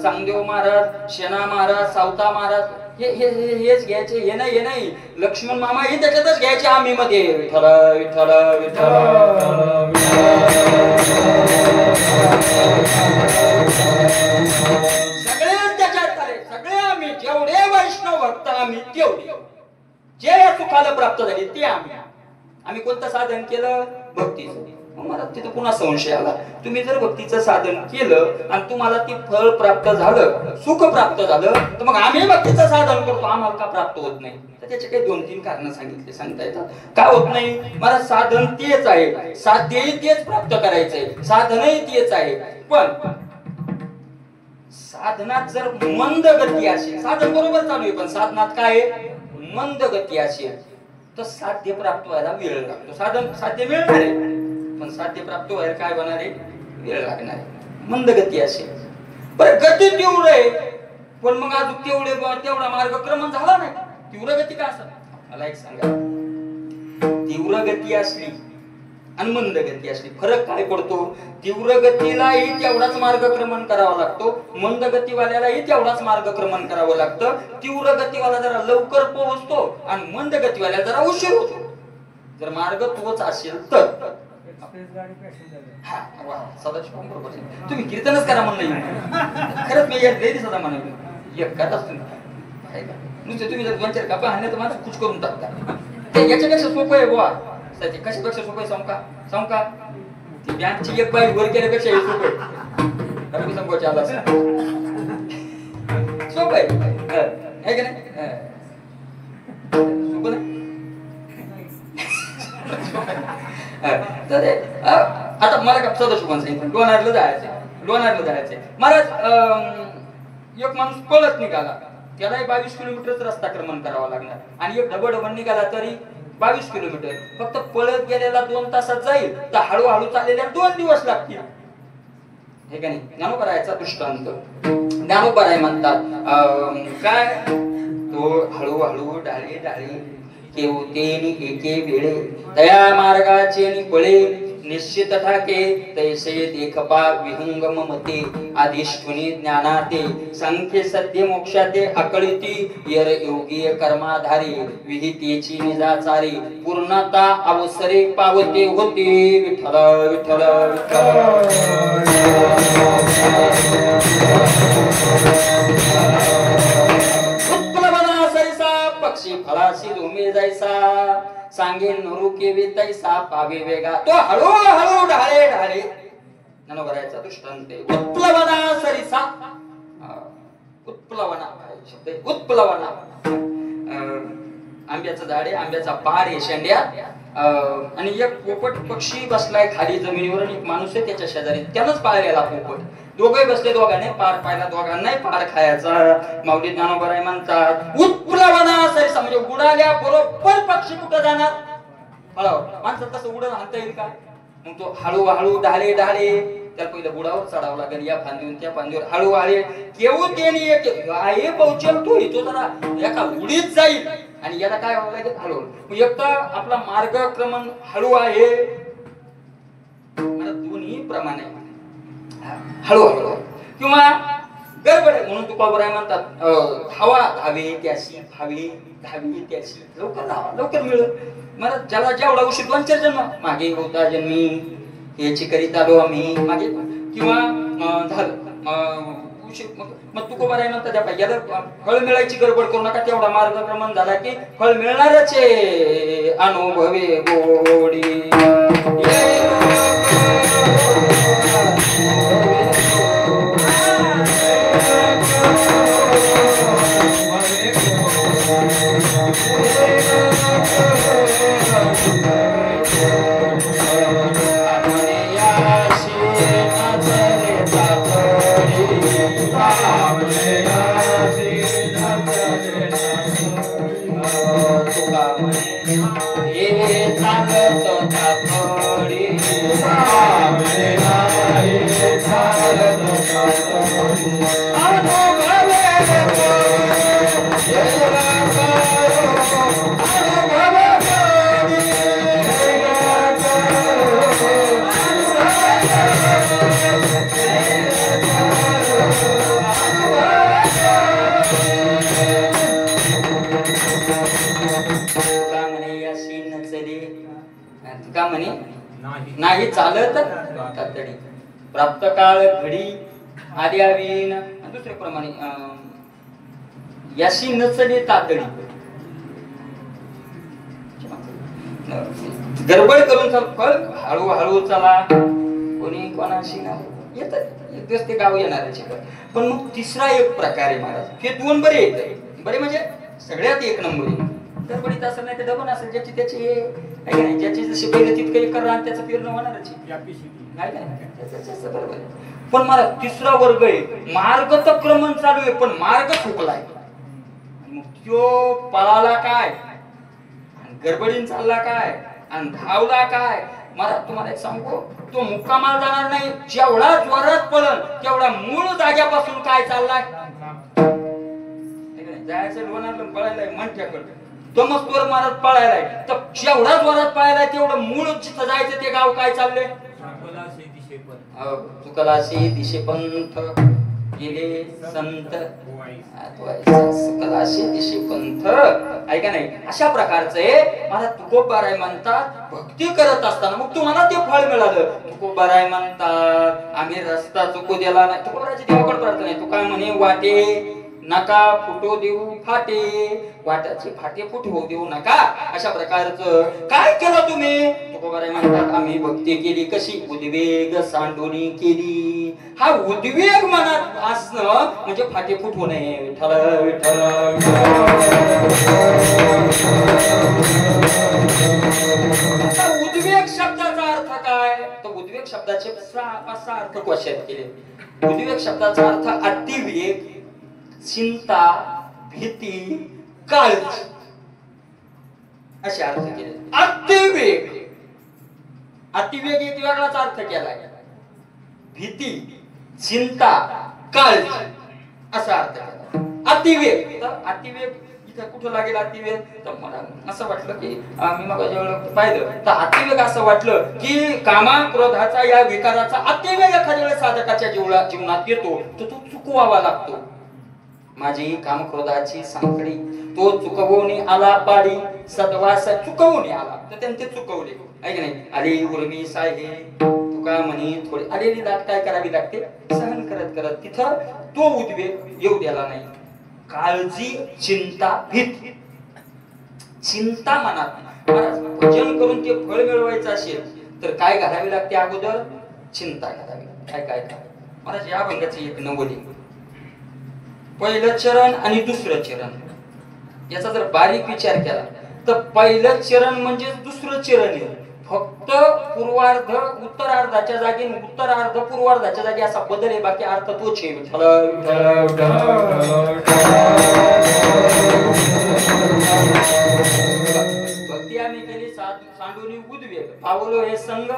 चांगदेव महाराज, शेना महाराज, सावता महाराज, हेच घ्यायचे. हे नाही लक्ष्मण मामा हे त्याच्यातच घ्यायचे. आम्ही मध्ये विठ्ठल विठ्ठल विठ्ठल सगळे त्याच्यात आले. सगळे आम्ही जेवढे वैष्णव भक्त आम्ही तेवढे जे सुखाला प्राप्त झाले ते आम्ही कोणतं साधन केलं? भक्तीचं. मला तिथं पुन्हा संशय आला. तुम्ही जर भक्तीचं साधन केलं आणि तुम्हाला ती फळ प्राप्त झालं, सुख प्राप्त झालं, तर मग आम्ही भक्तीचं साधन करतो, आम्हाला का प्राप्त होत नाही? तर त्याचे काही 2-3 कारण सांगता येतात. का होत नाही? मला साधन तेच आहे, साध्यही तेच प्राप्त करायचंय, साधनही तेच आहे, पण साधनात जर मंद गती असेल, साधन बरोबर चालू आहे पण साधनात काय मंद गती असेल तर साध्य प्राप्त व्हायला वेळ लागतो. साध्य मिळणार आहे पण साध्य प्राप्त व्हायला काय होणार आहे? वेळ लागणार आहे. मंद गती असेल. बरं गती तीव्र आहे पण मग अजून तेवढा मार्गक्रमण झाला नाही. तीव्र गती का असं? मला एक सांगा, तीव्र गती असली आणि मंद गती असली फरक काय पडतो? तीव्र गतीलाही तेवढाच मार्गक्रमण करावा लागतो, मंद गतीवाल्यालाही तेवढाच मार्गक्रमण करावं लागतं. तीव्र गतीवाला जरा लवकर पोहोचतो आणि मंद गतीवाल्या जरा उशीर होतो. जर मार्ग तोच असेल तर तुम्ही कीर्तनच करा म्हणलं. खरंच मी सदा म्हणाल एकदाच नुसते तुम्ही जर 2-4 कापा हाणले तर माझं खुश करून टाकता. याच्यापेक्षा सोपं आहे बुवा. कशापेक्षा सोपं आहे सांग का? ती बँकची एक बाई वर केल्यापेक्षा हे सोपं आहे. संपवायचे आला सोपं आहे की नाही? सोपं नाही. तर आता मला का सदाशिवण सांगितलं लोणारला जायचंय. महाराज एक माणूस पळत निघाला, त्यालाही 22 किलोमीटरच रस्ता क्रमण करावा लागणार आणि एक ढबढबण निघाला तरी 22 किलोमीटर. फक्त पळत गेलेला 2 तासात जाईल तर हळूहळू चाललेल्या 2 दिवस लागतील. हे का नाही? ज्ञानोबारायचा दृष्टांत. ज्ञानोबाराय म्हणतात काय? तो हळूहळू डाळे केवतेनी एके वेळे तया मार्गाचे बळे निश्चित ठाके तैसे देखपा विहंगम मते आदिष्ठुनी ज्ञानाते संख्ये सत्य मोक्षाते अकळिती यर योगीय कर्माधारी विहितेची निजाचारी पूर्णता अवसरे पावते होते. विठ्ठल विठ्ठल पक्षी फळाशी धुमे जायसा सांगे नरू केवे तैसा पावे वेगा तो हळूहळू ढाळे ज्ञानोबारायचा दृष्टांत. उत्प्लवना सरिसा उत्प्लवना आंब्याचं झाड आहे, आंब्याचा पाड आहे शेंड्यात आणि एक पोपट पक्षी बसलाय खाली जमिनीवर आणि एक माणूस आहे त्याच्या शेजारी, त्यानंच पाळलेला पोपट. दोघे बसले, दोघांनी पार पाहिला, दोघांनाही पार खायचा. माऊली ज्ञानोबाराय म्हणतात उत्प्लवना सरिसा म्हणजे उडाल्या बरोबर पक्षी कुठं जाणार? माणसात तसं उडून हाणता येईल का? मग तो हळूहळू ढाळे त्याला पहिलं बुडावर चढावं लागेल, या फांदीवर त्या फांदीवर हळूहळू केवळ त्याने आहे पोहोचेल तो जरा एका उडीत जाईल आणि याला काय व्हावं लागेल? हळूहळू. एकदा आपला मार्गक्रमण हळू आहे दोन्ही प्रमाणे हळूहळू किंवा गडबड आहे म्हणून तुकोबाराय म्हणतात हवा धावे त्याशी धावी त्याशी लवकर धावा लवकर मिळेल. मला ज्याला जेवढा उशीर 2-4 जन्म मागे होता जन्मी याची करीत आलो आम्ही मागे किंवा झालं उशीर. मग तुकोबाराय म्हणतात त्या याला फळ मिळायची गडबड करू नका, तेवढा मार्गक्रमण झाला की फळ मिळणारच आहे. अनुभवे गोडी नाही चालत तातडी. प्राप्त काळ घडी आद्यावीन दुसरे प्रमाणे याशी नचले तातडी. गडबड करून फळ हळूहळू चला. कोणी कोणाशी ना येत एक दिवस ते गाव येणार. पण मग तिसरा एक प्रकार आहे महाराज. हे दोन बरे येत बरे म्हणजे सगळ्यात एक नंबर आहे. गडबडीत असं नाही तर डबन असेल ज्याची त्याची नाही ज्याची जशी पहिले तितकं करा आणि त्याचं फिरणं होणारच नाही काय बरोबर. पण मला तिसरा वर्ग आहे. मार्ग तर क्रमण चालू आहे पण मार्ग चुकलाय. मग तो पळाला काय आणि गडबडीन चालला काय आणि धावला काय. मला तुम्हाला एक सांगू तो मुक्कामाला जाणार नाही. जेवढा जोरात पळल तेवढा मूळ जाग्यापासून काय चाललाय जायचं लोणारला पळायलाय म्हणत्याकडे तो मग तोर मारत पळायलाय. तर जेवढा जोरात पळायलाय तेवढं मूळ जिथं जायचं ते गाव काय चाललंय. तुकलाशी दिशेपंथ गेले संत सुकलाशी दिशेपंथ ऐका नाही. अशा प्रकारचे मला तुकोबाराय म्हणतात. भक्ती करत असताना मग तुम्हाला ते फळ मिळालं. तुकोबाराय म्हणतात आम्ही रस्ता चुकू दिला नाही. तुकोबाराची देवाकडे प्रार्थना आहे. तू काय म्हणे वाटे नका फुटो देऊ फाटे. वाट्याचे फाटे फुटवू देऊ नका. अशा प्रकारचं काय केलं तुम्ही. तुकोबाराय म्हणतात आम्ही भक्ती केली कशी उद्वेग सांडोनी केली. हा उद्वेग मनात असणं म्हणजे फाटे फुटवू नये. विठ्ठल विठ्ठल. उद्वेग शब्दाचा अर्थ काय. तर उद्वेग शब्दाचे 6 अर्थ क्वेश्चन केले. उद्वेग शब्दाचा अर्थ अतिवेग चिंता भीती काळजी असे अर्थ केले. अतिवेग अतिवेग एक वेगळाच अर्थ केलाय. भीती चिंता काळजी असा अर्थ केला. अतिवेग तर अतिवेग इथं कुठं लागेल अतिवेग. तर मला असं वाटलं की मी मग जेवढं पाहिलं तर अतिवेग असं वाटलं की कामा क्रोधाचा या विकाराचा अतिवेग एखाद्या वेळेस साधकाच्या जीवनात येतो तर तो चुकवावा लागतो. माझी काम क्रोधाची सांखडी तो चुकवून आला पाडी सद्वास चुकवून आला तर त्यांनी ते चुकवले ऐक नाही. आली उर्मी साहे तुका म्हणी थोडी आलेली दात काय करावी लागते सहन करत करत तिथं तो उद्वेग येऊ द्याला नाही. काळजी चिंता भीती चिंता मनात भजन करून ते फळ मिळवायचं असेल तर काय घालावी लागते अगोदर चिंता घालावी. काय काय काय महाराज या भंगाचे एक नवली पहिलं चरण आणि दुसरं चरण याचा जर बारीक विचार केला तर पहिलं चरण म्हणजे दुसरं चरण आहे. फक्त पूर्वार्ध उत्तरार्धाच्या जागी उत्तरार्ध पूर्वार्धाच्या जागी असा बदल आहे. बाकी अर्थ तोच आहे. भक्ती आम्ही केली सांडोनी उद्वेग पावलो हे संग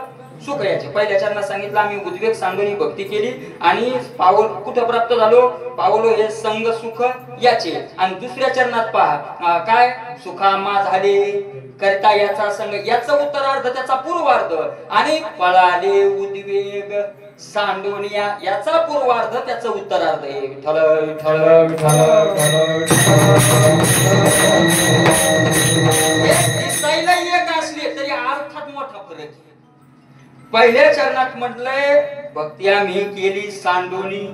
सुख याचे. पहिल्या चरणात सांगितलं आम्ही उद्वेग सांडोनी भक्ती केली आणि पावल कुठं प्राप्त झालो पावलो हे संग सुख याचे. आणि दुसऱ्या चरणात पहा काय सुखामा झाले करता याचा संग याचा उत्तरार्ध त्याचा पूर्वार्ध आणि पळाले उद्वेग सांडोनिया याचा पूर्वार्ध त्याचा उत्तरार्ध आहे. विठ्ठल विठ्ठल एक असले तरी अर्थात मोठा फरक आहे. पहिल्या चरणात म्हटलंय भक्ती आम्ही केली सांडोनी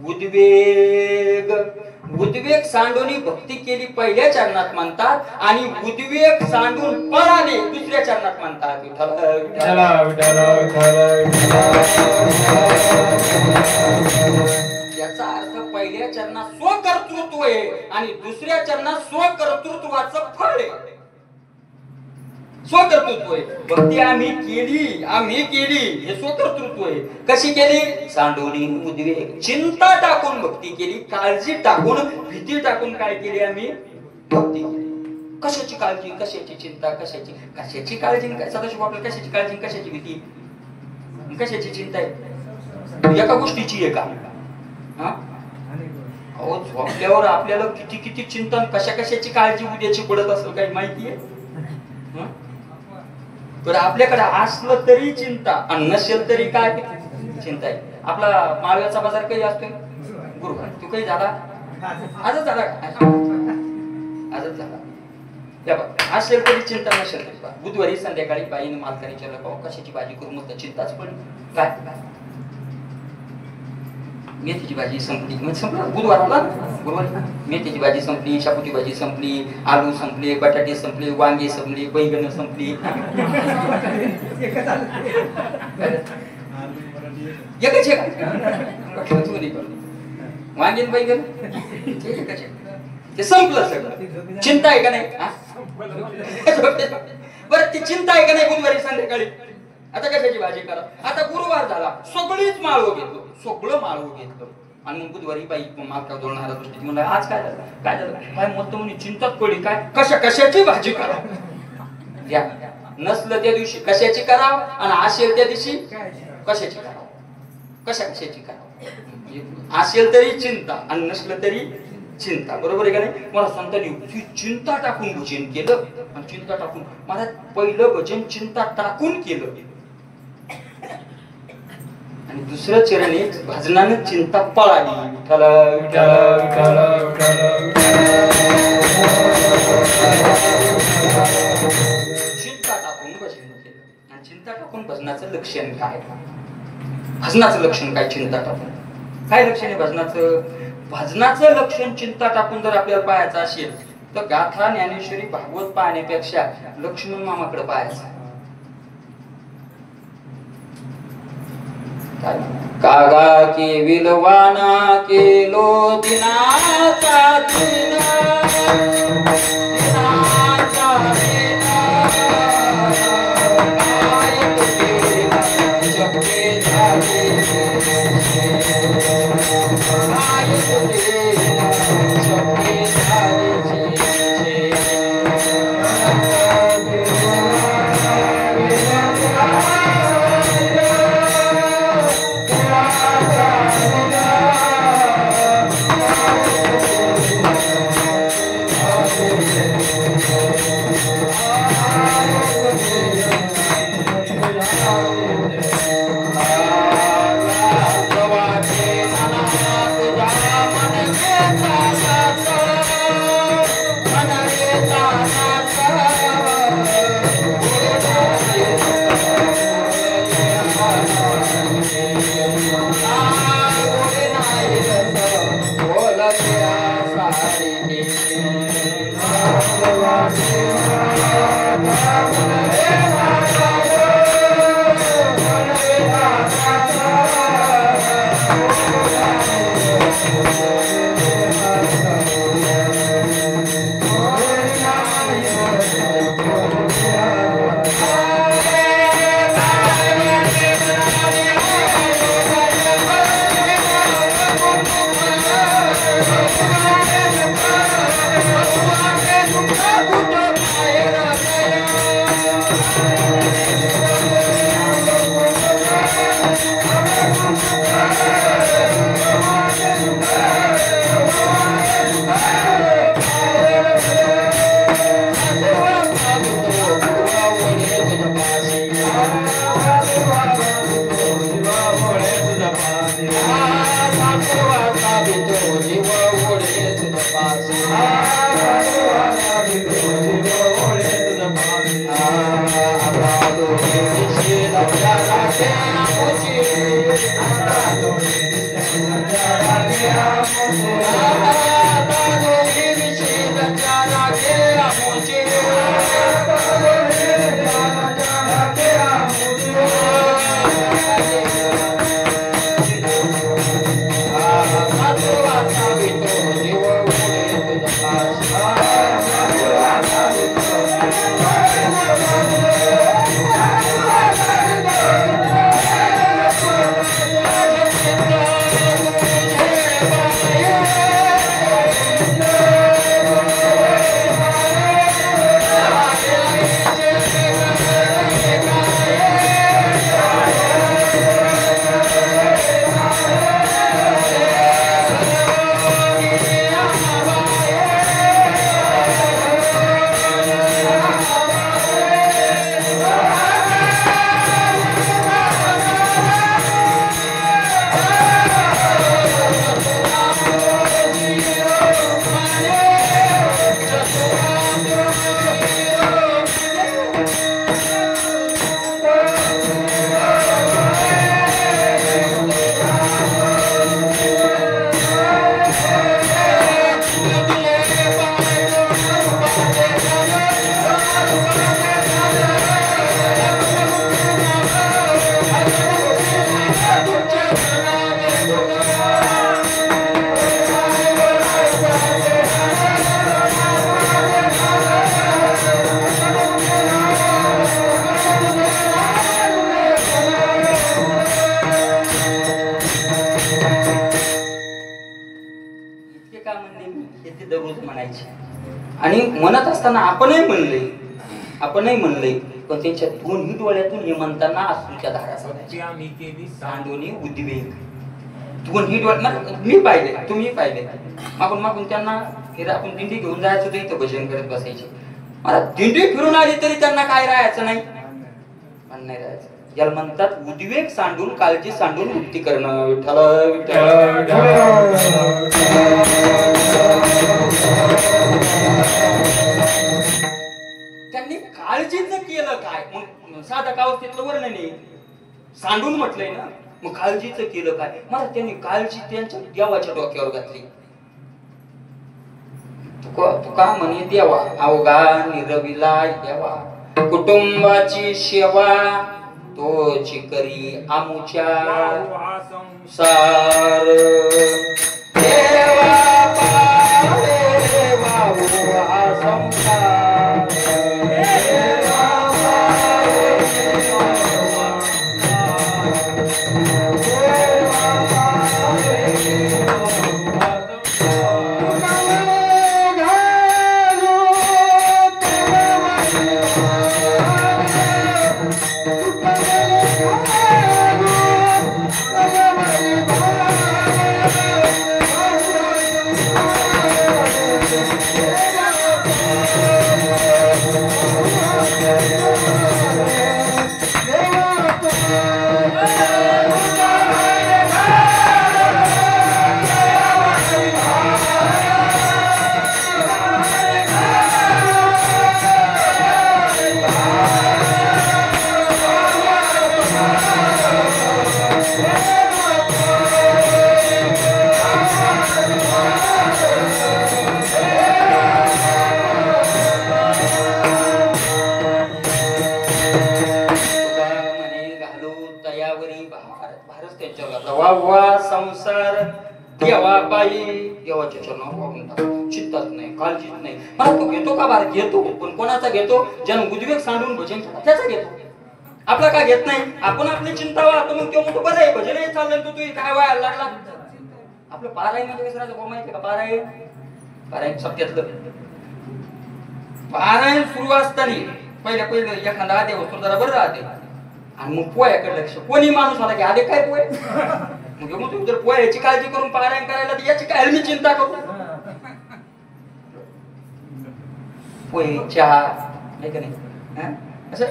उद्वेग उद्वेग सांडोनी भक्ती केली पहिल्या चरणात म्हणतात आणि उद्वेग सांडून पळाले दुसऱ्या चरणात म्हणतात. याचा अर्थ पहिल्या चरणात स्वकर्तृत्व आहे आणि दुसऱ्या चरणात स्वकर्तृत्वाचं फळ आहे. स्वकर्तृत्व आहे. भक्ती आम्ही केली हे स्वकर्तृत्व आहे. कशी केली सांडोनी उद्वेग चिंता टाकून भक्ती केली. काळजी टाकून भीती टाकून काय केली आम्ही भक्ती केली. कशाची काळजी कशाची चिंता कशाची काळजी काय सदाशिव आपल्याला कशाची काळजी कशाची भीती कशाची चिंता आहे. एका गोष्टीची आहे का अहो झोपल्यावर आपल्याला किती चिंतन कशाची काळजी उद्याची पडत असेल काही माहिती आहे. तर आपल्याकडे असलं तरी चिंता आणि नसेल तरी काय चिंता आहे. आपला माळव्याचा बाजार काही असतोय गुरुवार तो काही झाला आजच झाला असेल तरी चिंता नसेल तरी पहा. बुधवारी संध्याकाळी बाईनं मालकाने विचारलं पाहू कशाची भाजी करू मग चिंताच पडली. काय मेथीची भाजी संपली म्हणजे संपलं. बुधवार आला गुरुवारी मेथीची भाजी संपली, शापूची भाजी संपली, आलू संपले, बटाटे संपले, वांगे संपली, बैगण संपली. एकच वांगे बैगण ते संपलं सगळं. चिंता आहे का नाही? बरं ती चिंता आहे का नाही बुधवारी संध्याकाळी? आता कशाची भाजी करा? आता गुरुवार झाला, सगळीच माळव घेतलं, सगळं माळव घेतलं आणि मग बुधवारी बाई मालका दोलणारा दृष्टी म्हणलं आज काय झालं काय झालं काय म्हणतो म्हणे चिंताच पडली काय कशाची भाजी करा. घ्या नसलं त्या दिवशी कशाची करावं आणि असेल त्या दिवशी कशाची करावं. कशाची करावं असेल तरी चिंता आणि नसलं तरी चिंता. बरोबर आहे का नाही? मला संतांनी चिंता टाकून भजन केलं आणि चिंता टाकून मला पहिलं भजन चिंता टाकून केलं आणि दुसरं चरणी भजनानं चिंता पळाली. विठ्ठल विठ्ठल विठ्ठल चिंता टाकून भजन केलं. आणि चिंता टाकून भजनाचं लक्षण काय? भजनाचं लक्षण काय? चिंता टाकून काय लक्षण आहे भजनाचं? भजनाचं लक्षण चिंता टाकून जर आपल्याला पाहायचं असेल तर गाथा ज्ञानेश्वरी भागवत पाहण्यापेक्षा लक्ष्मण मामाकडे पाहायचं. कागा के विलवाना केलो दिनाचा दिना Thank you. म्हणायचे. आणि म्हणत असताना आपणही म्हणले पण त्यांच्या दोन्ही डोळ्यातून हे म्हणताना अश्रूच्या धारा चालायच्या. सांडोनी उद्वेग दोन्ही डोळ्यात मी पाहिले, तुम्ही पाहिले. मागून त्यांना आपण दिंडी घेऊन जायचं तर इथं भजन करत बसायचे. मला दिंडी फिरून आली तरी त्यांना काय राहायचं नाही राहायचं. याला म्हणतात उद्वेग सांडून, काळजी सांडून मुक्ती करणं. विठ्ठल त्यांनी काळजीचं केलं काय? मग साधा कावस्थेतलं वर्णन आहे, सांडून म्हटलंय ना, मग काळजीचं केलं काय? मला त्यांनी काळजी त्यांच्या देवाच्या डोक्यावर घातली. तुका म्हणे देवा अवघा निरविला देवा, कुटुंबाची सेवा तोची करी आमुच्या संसार. देवा पावे वाहू हा संसार. संसार देवा पायी देवाच्या चरणावर वाहून टाकतो. चित्तात नाही, काळजीत नाही. मला तो घेतो का बार घेतो, पण कोणाचा घेतो? ज्यानं उद्वेग सांडून भजन केलं त्याचा घेतो. आपला का घेत नाही? आपण आपली चिंता वाहतो. मग तो म्हणतो बरं आहे भजन चाललं, तू काय व्हायला लागला? आपलं पारायण म्हणजे कसं राहतं माहिती का? पारायण सत्यातलं पारायण सुरू असताना पहिलं एखादा देव जरा बरं राहते आणि मग पोह्याकडे लक्ष. कोणी माणूस आला की आले काय पोहे, मग तुम्ही जर पोह्याची काळजी करून पारायण करायला तर याची काय मी चिंता करू? पोहे चहा नाही का नाही, असं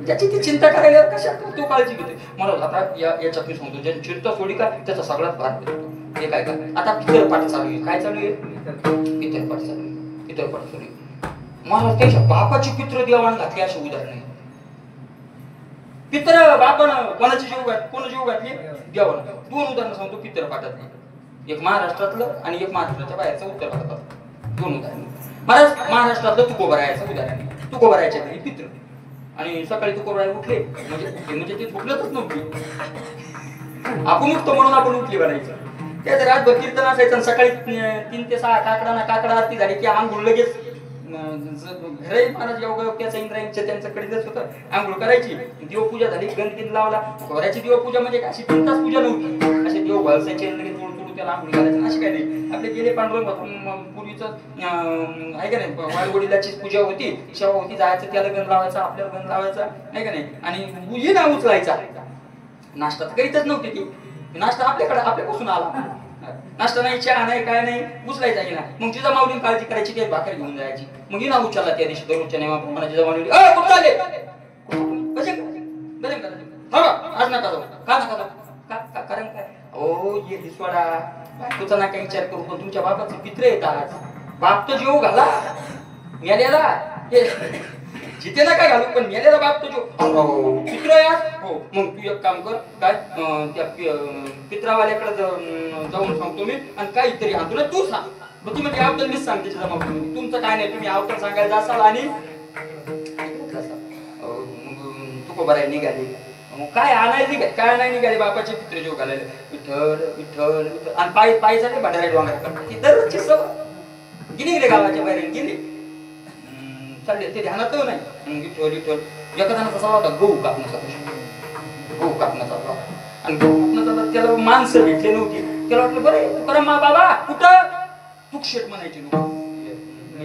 ज्याची ती चिंता करायला कशा तो काळजी घेते. मला आता याच्यात मी सांगतो, ज्याची चिंता सोडी का त्याचा सगळ्यात भार पडतो. हे काय का आता पितरपाठ चालू आहे. काय चालू आहे? पितरपाठ चालू आहे. पितरपाठ चालू आहे. मला त्याच्या बापाची पित्र देवाण घातली अशी उदाहरण आहे. पित्र बापानं कोणाची जीव घातली? देवानं. दोन उदाहरणं सांगतो पितरपाठातली, एक महाराष्ट्रातलं आणि एक महाराष्ट्राच्या बाहेरचं उत्तर भारतात. दोन उदाहरण. महाराष्ट्रातलं तुकोबरायाचं उदाहरण. तुकोबरायाच्या घरी पित्र आणि सकाळी तुकोबराय उठले म्हणजे ते झोपलंच नव्हती. आपण उठतो म्हणून आपण उठली बनायचं. त्याच रातभर कीर्तन असायचं. सकाळी 3 ते 6 काकडा आरती झाली की आंघोळ लगेच घरे महाराज योग्याचा इंद्रायणच्या त्यांच्याकडे होतं. आंघोळ करायची, देवपूजा झाली, गणपती लावला. घराची देवपूजा म्हणजे अशी 3 तास पूजा नव्हती. असे देव घालसायचे तोडून त्याला आंघोळ घालायचं अशी काय नाही. आपले गेले पांडुरंग पूर्वीच आहे का नाही, वाडवडिलाची पूजा होती, सेवा होती, जायचं त्याला गण लावायचा, आपल्याला गण लावायचा नाही का नाही. आणि ये ना उचलायचा. नाश्ता तर करीतच नव्हती ती. नाश्ता आपल्यापासून आला. नाश्ता नाही, चहा नाही, काय नाही, उचलायचा ना. मग तिचा माऊली काळजी करायची, ते भाकर घेऊन जायची. मग ना उचलला त्या दिवशी दररोजच्या नेमाप्रमाणे तिचा माऊली कुठं चालले आज नका जाऊ. का नका जाऊ? कारण काय? ओ ये हिसवाडा बायकोचा ना काही विचार करू, पण तुमच्या बापाचे पित्र येतात. बाप तो जीव घाला मेल्याला, जिथे ना काय घालू, पण मेल्याला बाप तो जीव पित्र या. हो मग तू एक काम कर, काय त्या पित्रावाल्याकडे जाऊन सांगतो मी आणि काहीतरी आणतो ना तू सांग. मग ती म्हणजे अवतल मीच सांगते तुमचं काय नाही, तुम्ही अवतल सांगायला जासाल आणि तुकोबराय निघाली. मग काय आणायला निघाले, काय नाही निघाले, बापाचे पित्र जीव घालायला विठ्ठल विठ्ठल विठ्ठल. आणि पायी झाले भांडारा डोंगरात. ती दररोजची सवय गेली रे गावाच्या बाहेर गेली चालले, ते ध्यानात नाही. विठ्ठल विठ्ठल. एका जणाचा सवा होता गहू कापण्याचा. आणि गहू कापण्याचा त्याला माणसं भेटले नव्हती. त्याला वाटलं बरं तुकाराम बाबा कुठं? तुकशेट म्हणायचे लोक.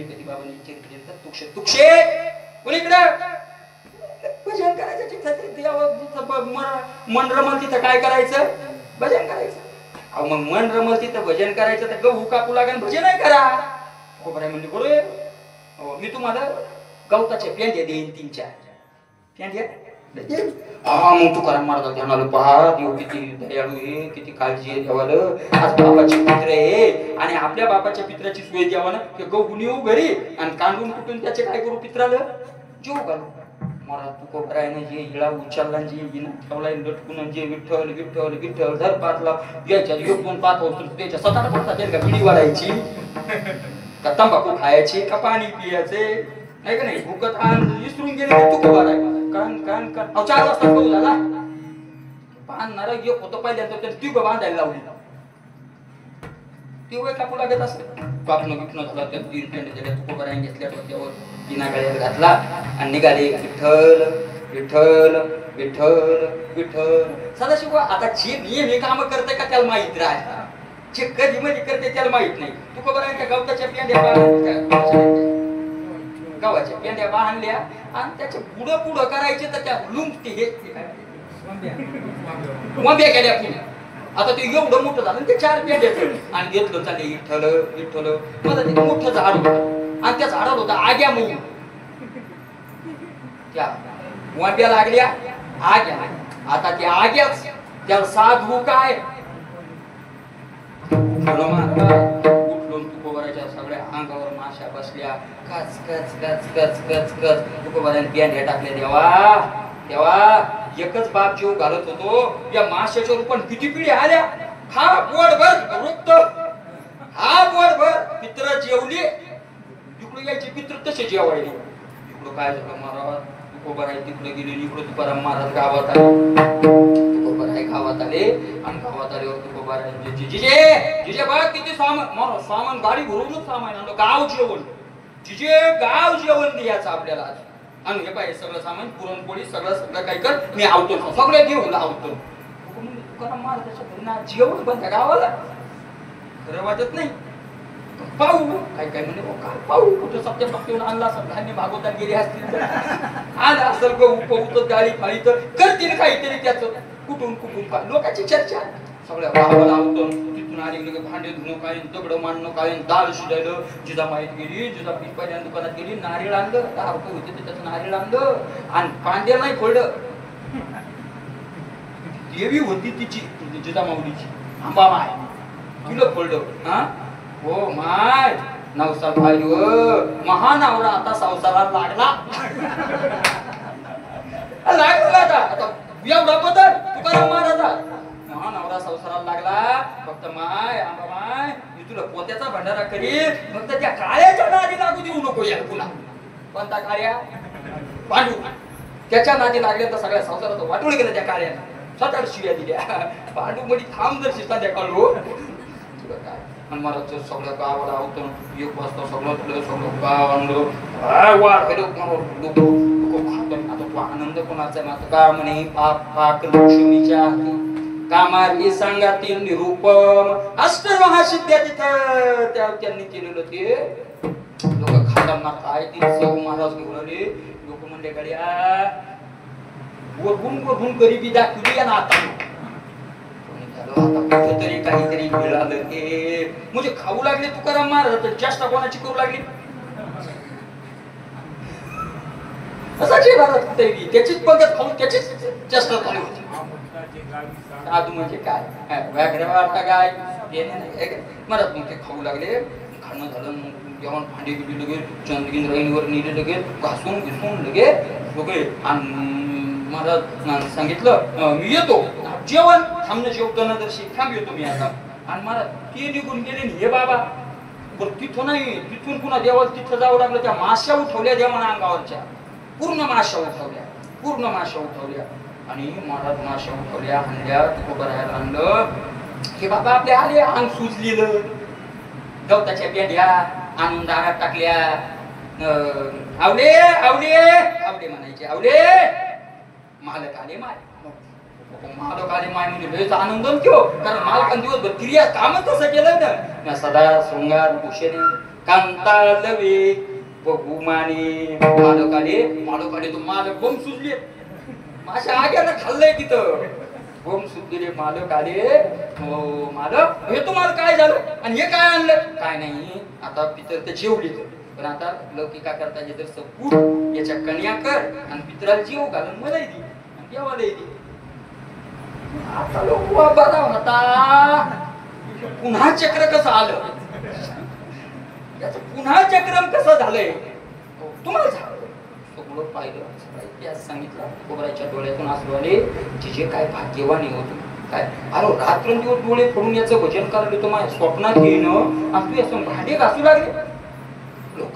कधी बाबांनी चिरकिले तुक्षे तुक्षे कोणीकडं भजन करायचं तिथं देवाचं मन रमल तिथं काय करायचं भजन करायचं. अहो मग मन रमल तिथं भजन करायचं तर गहू कापू लागेल भजन नाही करा. खोबराय म्हणजे बरोबर मी तुम्हाला गवताच्या पेंड्या देईन 3-4 पेंड्या हा मग तुकाराम महाराज ध्यानाला पहा देव किती दयाळू आहे किती काळजी आहे देवाला. आज बापाचे पित्र आहे आणि आपल्या बापाच्या पित्राची सोय द्यावानं ते गहू नेऊ घरी आणि कांडून कुठून त्याचे काय करू पित्राला जीव घालू. महाराज तुकोबरायनं जे हिळा उचलला जे हिनं ठेवलाय लटकून जे विठ्ठल विठ्ठल विठ्ठल धर पातला याच्यात एक 2 पात होतो त्याच्या स्वतःला पडतात का बिडी वाढायची का तंबाखू खायची का पाणी पियाचे नाही का नाही भुकत आण विसरून गेले तुकोबराय कान कान कान 4 वाजता गहू झाला बांधणारा एक होतं पहिल्यांदा तर तिघ बांधायला लावली ती वय कापू लागत असत कापणं बिपणं झालं त्या 3 पेंडे दिल्या तुकोबरायने घेतल्या डोक्यावर बिना गळ्यात घातला आणि निघाले विठ्ठल विठ्ठल विठ्ठल विठ्ठल. सदाशिव आता जे नियम काम करते का त्याला माहित राहत जे कधी मध्ये करते त्याला माहित नाही. तुकोबरायच्या गवताच्या पेंड्या गावाच्या पेंड्या बांधल्या आणि त्याच्या पुढं पुढं करायचे तर त्या लुंगटी हे वंब्या केल्या पुढे. आता ते एवढं मोठं झालं ते 4 पेंड्या आणि घेतलं चालले विठ्ठल विठ्ठल. मला ते मोठं झाड होतं आणि त्या झाडाला होता आग्या मऊ त्या वंब्या लागल्या आग्या. आता त्या आग्याच त्याला साधू काय उठलून तुकोबरायच्या सगळ्या अंगावर माश्या बसल्या कच कच कच कच कच कच तुकोबरायने पेंड्या टाकल्या. देवा देवा एकच बाप जीव घालत होतो या माश्याच्या रूपान किती पिढी आल्या. हा पोटभर रुक्त हा पोटभर पित्र जेवली तिकडे यायचे पित्र तसे जेवायले. तिकडं काय झालं महाराज तुकोबराय तिकडे गेले इकडे तुकाराम महाराज गावात आले. तुकोबराय गावात आले आणि गावात आल्यावर तुकोबराय जिजे जिजे बघ किती सामान सामान गाडी भरूनच सामान आणलं गाव जेवण जिजे गाव जेवण द्यायचं आपल्याला आणि हे पाहिजे सगळं सामान पुरणपोळी सगळं सगळं काही कर मी आवतो सगळं घेऊन आवतो. तुकाराम महाराजाच्या घरी जेवण बंद गावाला खरं वाटत नाही. पाहू काय काय म्हणे काय पाहू कुठं सत्य पक्तीवर आणला असेल धान्य भागवता गेले असतील आला असेल गहू गाडी फाळी तर करतील काहीतरी त्याचं कुठून कुठून काय लोकांची चर्चा सगळ्या गावाला आवतो. तिथून आले गेले भांडे धुणं काय दगड मांडणं काय दाल शिजायलं. जिजा माहीत गेली जिजा पिठपाड्या दुकानात गेली नारळ आणलं 10 रुपये होते त्याचं नारळ आणलं आणि पांड्या नाही खोललं. देवी होती तिची जिजा माऊलीची आंबा माय तिला खोललं हा हो माय नवसा भाई महानवरा आता संसारात लागला लागला आता एवढा बदल तुकाराम महाराजा महानवरा संसारात लागला. फक्त माय आंबा माय मी तुला पोत्याचा भंडारा करील फक्त त्या काळ्याच्या नादी लागू देऊ नको या तुला. कोणता काळ्या पांडू त्याच्या नादी लागल्या तर सगळ्या संसारात वाटून गेलं त्या काळ्यानं 7-8 शिव्या दिल्या. पांडू मधी थांब जर शिस्ता द्या काढलो तुला काय आणि मला सगळं गावाला आवतो 1 वाजता सगळं गाव आणलं वाढ आता तो आनंद कोणाचा आहे मात्र का म्हणे पाक लक्ष्मीच्या कामारी सांगातील निरूपम अष्टमहासिद्ध्या तिथं त्या त्यांनी केलेलं ते लोक खाताना काय ते सेव महाराज घेऊन आले. लोक म्हणले गड्या वरहून गरिबी दाखवली आणि आता कुठेतरी काहीतरी मिळालं ते म्हणजे खाऊ लागले तुकाराम महाराज तर चेष्टा कोणाची करू लागली असाची भारत त्याचीच बघत खाऊ त्याचीच चेष्टा चालू होती. साधू म्हणजे काय व्याघ्रवार्ता काय महाराज मग ते खाऊ लागले. खाणं झालं जेवण भांडी बिडी लगे चंद्रगिंद्राईंवर नेले लगे घासून घिसून लगे लगे आणि महाराज सांगितलं मी येतो जेवण थांबणं जेवताना दर्शी थांब येतो मी आता. आणि महाराज ते निघून गेले हे बाबा बरं तिथं नाही तिथून पुन्हा देवाला तिथं जावं लागलं. त्या माश्या उठवल्या देवाना अंगावरच्या पूर्ण माश्या उठवल्या आणि महाराज माश्या उठवल्या आणल्या तुकोबरायला आणलं. हे बाबा आपले आले अंग सुजलेलं गवताच्या पेंड्या आणून दारात टाकल्या. आवले आवले आवले म्हणायचे आवले मालक आले माय मालक आले माय म्हणजे लयच आनंद ठेव, कारण मालकान दिवसभर क्रिया कामच तसं केलं ना. सदा शृंगार भूषणे कांता लवे बहुमाने. मालक आले तो मालक बम सुजले, माझ्या आग्यानं खाल्लंय तिथं. बम सुजलेले मालक आले. हो मालक, हे तुम्हाला काय झालं आणि हे काय आणलं? काय नाही, आता पितर ते जेवले, पण आता लौकिका करता जे तर पूर याच्या कन्या कर आणि पितराला जीव घालून मला दे आणि देवाला दे. आता लोक बरा होता, पुन्हा चक्र कसं आलं, याचं पुन्हा चक्रम कसं झालंय तुम्हाला झालं. सगळं पाहिलं, सांगितलं. खोबऱ्याच्या डोळ्यातून आसू आले. तिचे काय भाग्यवानी होती काय. अरे रात्रंदिवस डोळे फोडून याचं भजन करायला तो माझ्या स्वप्नात येणं आणि तू याचं भांडे घासू लागले,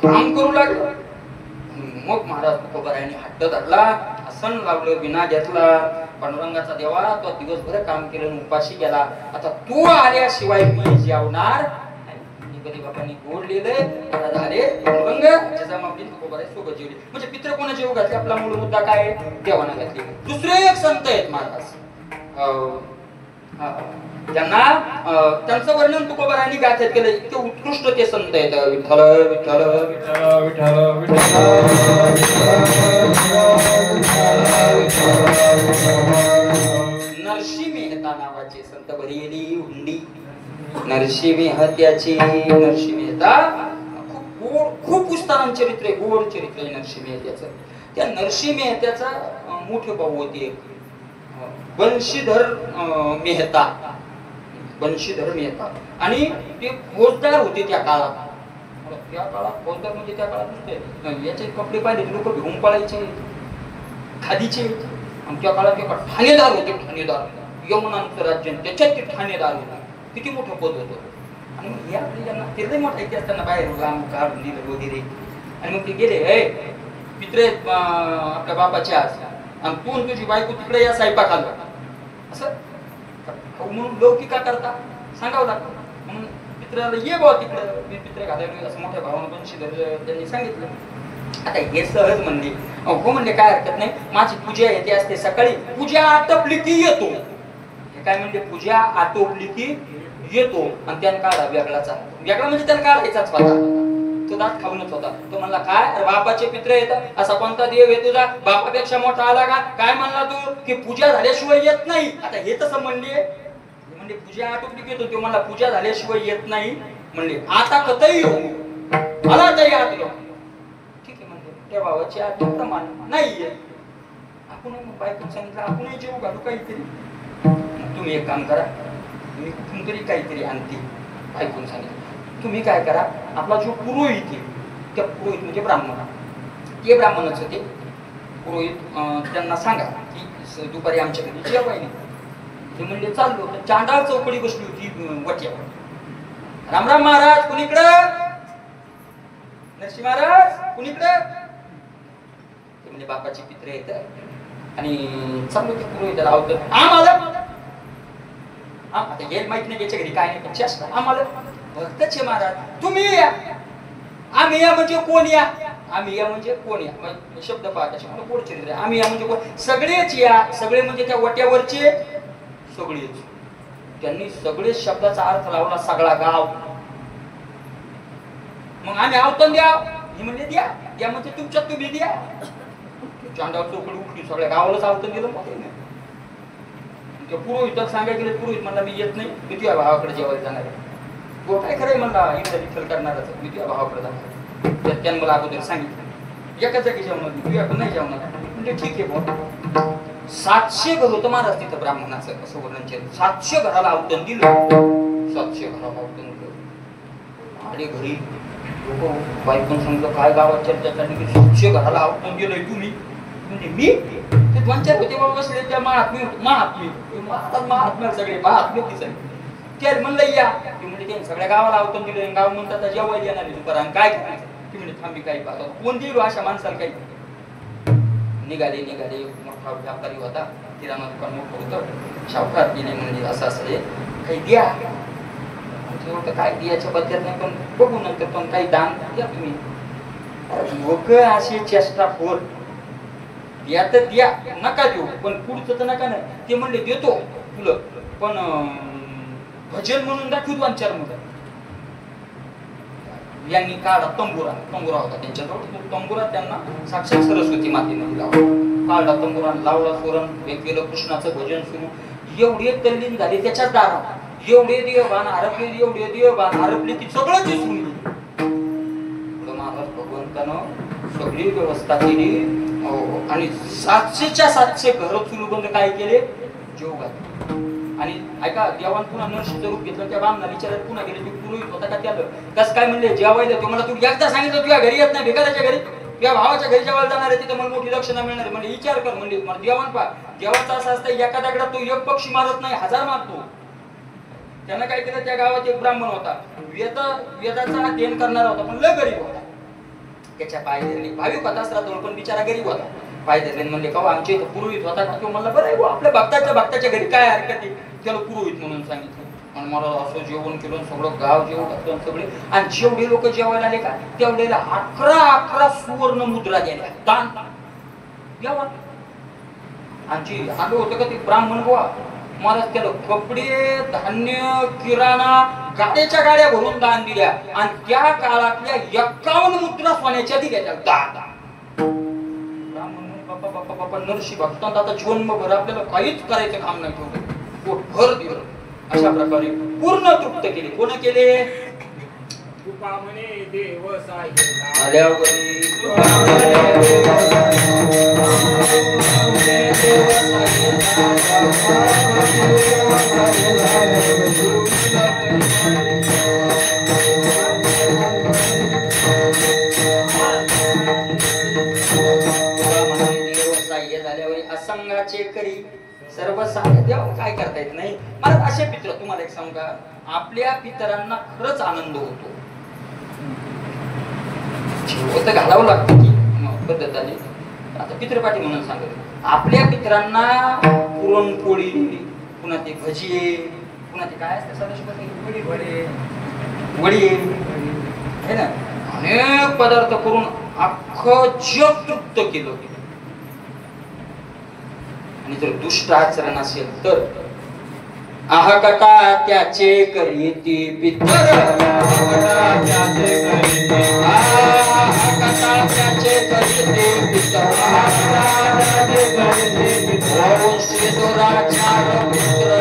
काम करू लागले. मग महाराज तुकोबारायांनी हट्ट धरला, आसन लावलं, विना घेतला. पांडुरंगाचा देवा, तो दिवसभर काम केलं, उपाशी गेला, आता तू आल्याशिवाय मी जेवणार. गणपती बाबांनी गोड लिहिलंय झाले पांडुरंग ज्याचा मापली तुकोबाराय सोबत जेवली. म्हणजे पित्र कोणा जेव घातले, आपला मूळ मुद्दा काय देवाना घातली. दुसरे एक संत आहेत महाराज, त्यांना त्यांचं वर्णन तुकोबारायांनी गाथ्यात केलं. इतके उत्कृष्ट ते संत आहेत. विठ्ठल विठ्ठल विठ्ठल विठ्ठल नरसी मेहता नावाचे संत बरेली हुंडी. नरसी मेहत्याची, नरसी मेहता खूप पुस्तकांचं चरित्र आहे, गोड चरित्र आहे नरसी मेहत्याचं. त्या नरसी मेहत्याचा मोठे भाऊ होते बंशीधर मेहता. बंशीधर मेहता आणि ते फौजदार होते त्या काळात. त्या काळात फौजदार म्हणजे त्या काळात नुसते याचे कपडे पाहिले लोक घेऊन पळायचे खादीचे. आणि त्या काळात एका ठाणेदार होते, ठाणेदार यमुनांचं राज्य, त्याच्यात ते ठाणेदार होते. किती मोठं पद होतं. आणि मग हे आपल्याला ते मोठा इतिहास त्यांना बाहेर लांब काढून दिलं वगैरे. आणि मग ते गेले पित्रे आपल्या बापाच्या आज, आणि तू आणि तुझी बायको तिकडे या स्वयंपाक आला असं म्हणून लौकिका करता सांगावं लागतं. म्हणून पित्राला ये बाबा तिकडं, मी पित्रे घालायला असं मोठ्या भावानं बंशीधर त्यांनी सांगितलं. आता हे सहज म्हणले, हो म्हणले काय हरकत नाही, माझी पूजा येते असते सकाळी, पूजा आटपली की येतो. हे काय म्हणजे पूजा आटोपली की येतो. आणि त्यानं काढा वेगळाचा, वेगळा म्हणजे त्याला काढायचाच होता, तो दात खाऊनच होता. तो म्हणला काय बापाचे पित्र येतात, असा कोणता देव आहे तुझा बापापेक्षा मोठा आला का? काय म्हणला तू की पूजा झाल्याशिवाय येत नाही. आता हे तसं म्हणले, म्हणजे पूजा आटोपली की येतो. तो म्हणला पूजा झाल्याशिवाय येत नाही. म्हणले आता कतही येऊ, मला तरी आटलो. ठीक आहे म्हणले, त्या भावाची आठवण नाहीये. आपण बायकोन सांगितलं आपणही जेव घालू काहीतरी. तुम्ही एक काम करा, तुम्ही कुठून तरी काहीतरी आणते. बायकोन सांगितलं तुम्ही काय करा, आपला जो पुरोहित आहे, त्या पुरोहित म्हणजे ब्राह्मण, ते ब्राह्मणच होते पुरोहित, त्यांना सांगा की दुपारी आमच्या घरी जेवायला. ते म्हणले चाललो. चांडाळ चौकडी बसली होती वट्यावर. राम राम महाराज, कुणीकडं? नरसिंह महाराज कुणीकडं? ते म्हणजे बापाची पित्र येत आणि चाललो ते पुरोहिताला आवडत. आम्हाला आता हे माहित नाही त्याच्या घरी काय नाही, चेष्टा आम्हाला भक्तच आहे महाराज. तुम्ही या, आम्ही या म्हणजे कोण या, आम्ही या म्हणजे कोण या, शब्द पहा कसे मला कोण चरित्र. आम्ही या म्हणजे कोण, सगळेच या. सगळे म्हणजे त्या वट्यावरचे सगळेच. त्यांनी सगळे शब्दाचा अर्थ लावला, सगळा गाव. मग आम्ही आवतन द्या, हे म्हणजे द्या, द्या म्हणजे तुमच्यात तुम्ही द्या. चांडाळ चौकडी उठली, सगळ्या गावालाच आवतन दिलं. पुरोहित सांगायला गेले, पुरोहित म्हणला मी येत नाही, मी तुझ्या भावाकडे जेवायला जाणार आहे. तो काय खरंय म्हणला, इकडे विठ्ठल करणारच, मी तुझ्या भावाकडे जाणार. त्यानं मला अगोदर सांगितलं एका जागी जेवणार, तुझ्याकडे नाही जेवणार. म्हणजे ठीक आहे भाऊ. 700 घर होतं महाराज तिथं ब्राह्मणाचं, असं वर्णन केलं. 700 घराला आवतन दिलं, 700 घराला आवतन दिलं. आले घरी लोक, बायकोन सांगितलं काय गावात चर्चा चालली की 700 घराला आवतन दिलंय तुम्ही. म्हणजे मी ते 2-4 होते बाबा बसले, त्या महात्म्या सगळे महात्मे दिसायचे. ते म्हणलं या, ते म्हणजे त्यांनी सगळ्या गावाला आवतन दिलं. गाव म्हणतात जेवायला येणार आहे दुपारा, काय करायचं? ती म्हणजे थांबी काही पाहतो कोण दिलो अशा माणसाला काही. निघाले मोठा व्यापारी होता, किराणा दुकान मोठं होतं. शावकार दिले म्हणजे असं काही द्या. काय द्यायच्या बद्दल नाही, पण बघू नंतर, पण काही दान द्या तुम्ही. लोक अशी चेष्टा फोर द्या तर द्या, नका देऊ, पण पुढचं तर नका नाही. ते म्हणले देतो तुला, पण भजन म्हणून दाखवू 2-4 मुलं. यांनी काढा तंबुरा होता त्यांच्याजवळ. तंबुरा त्यांना साक्षात सरस्वती मातेने लावला. काढा तंबुरा लावला, सोरण हे केलं, कृष्णाचं भजन सुरू. एवढे तल्लीन झाले त्याच्या दारात, एवढे देवबान हरपले, एवढे देवबान हरपले की सगळं दिसून गेलं. महाराज भगवंतानं सगळी व्यवस्था केली आणि 700च्या 700 घर चुलूबंद काय केले, जेव घातले. आणि ऐका, देवान पुन्हा नरसिंहचं रूप घेतलं. त्या बामना विचारायला पुन्हा गेले, तू पुरोहित होता का त्याला? कसं काय म्हणले, जेवायला तो मला, तू एकदा सांगितलं तुझ्या घरी येत नाही, भिकाऱ्याच्या घरी, तुझ्या भावाच्या घरी जेवायला जाणार आहे, तिथं मला मोठी दक्षिणा मिळणार आहे. म्हणजे विचार कर, म्हणजे मला देवान पा, देवाचा असं असतं एखाद्याकडे तो एक पक्षी मारत नाही, 1000 मारतो. त्यानं काय केलं, त्या गावात एक ब्राह्मण होता, वेदाचा अध्ययन करणारा होता, पण लय गरीब होता. त्याच्या पाय धरले, भाविक होता असला पण बिचारा गरीब होता. पाय धरले म्हणले, का आमच्या इथं पुरोहित होता का? तो म्हणला, बरं आपल्या भक्ताच्या घरी काय हरकत आहे, त्याला पुरोहित म्हणून सांगितलं. आणि मला असं जेवण केलं, सगळं गाव जेवण घातलं सगळे. आणि जेवढे लोक जेवायला आले का तेवढ्याला 11 सुवर्ण मुद्रा दिल्या, दान द्यावा. आणि आलं होतं का ते ब्राह्मण बुवा, मला त्याला कपडे, धान्य, किराणा, गाड्याच्या गाड्या भरून दान दिल्या. आणि त्या काळातल्या 51 मुद्रा सोन्याच्या दिल्या त्या दान. ब्राह्मण बाप्पा नरसिंह भक्तांत आता जन्मभर आपल्याला काहीच करायचं काम नाही ठेवलं, पोटभर दिलं. अशा प्रकारे पूर्ण तृप्त केले. कोण केले? देव असंगाचे करी सर्व साध्य देव काय करता येत नाही. मला असे पित्र, तुम्हाला एक सांगू का, आपल्या पितरांना खरंच आनंद होतो. जेवत घालावं लागतं की पद्धत आली. आता पित्रपाठी म्हणून सांगत, आपल्या पितरांना पुरणपोळी, पुन्हा ते भजी, पुन्हा ते काय असतं वडी है ना, अनेक पदार्थ करून अख्खं जग तृप्त केलं. आणि जर दुष्ट आचरण असेल तर आहकटा त्याचे करीती पितर, आहकटा त्याचे करीती पितर, वंशी दुराचार पुत्र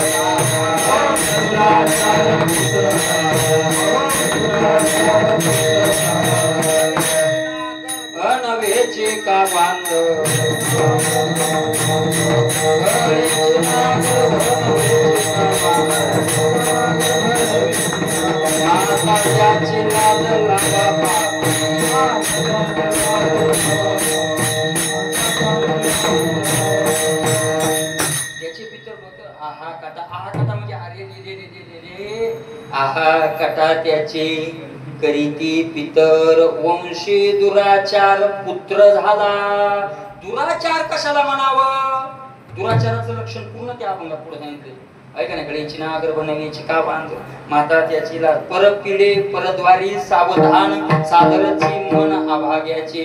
अनवेचे का बांध आहा कटा त्याचे करीती पितर, वंशी दुराचार पुत्र झाला. दुराचार कशाला म्हणावं? दुराचाराचं लक्षण पूर्ण त्या आपण पुढे सांगितले. ऐका ना, गळ्याची नागर बनवण्याची का बांध, माता त्याची परत पिढे परद्वारी सावधान, सादरची मन अभाग्याचे.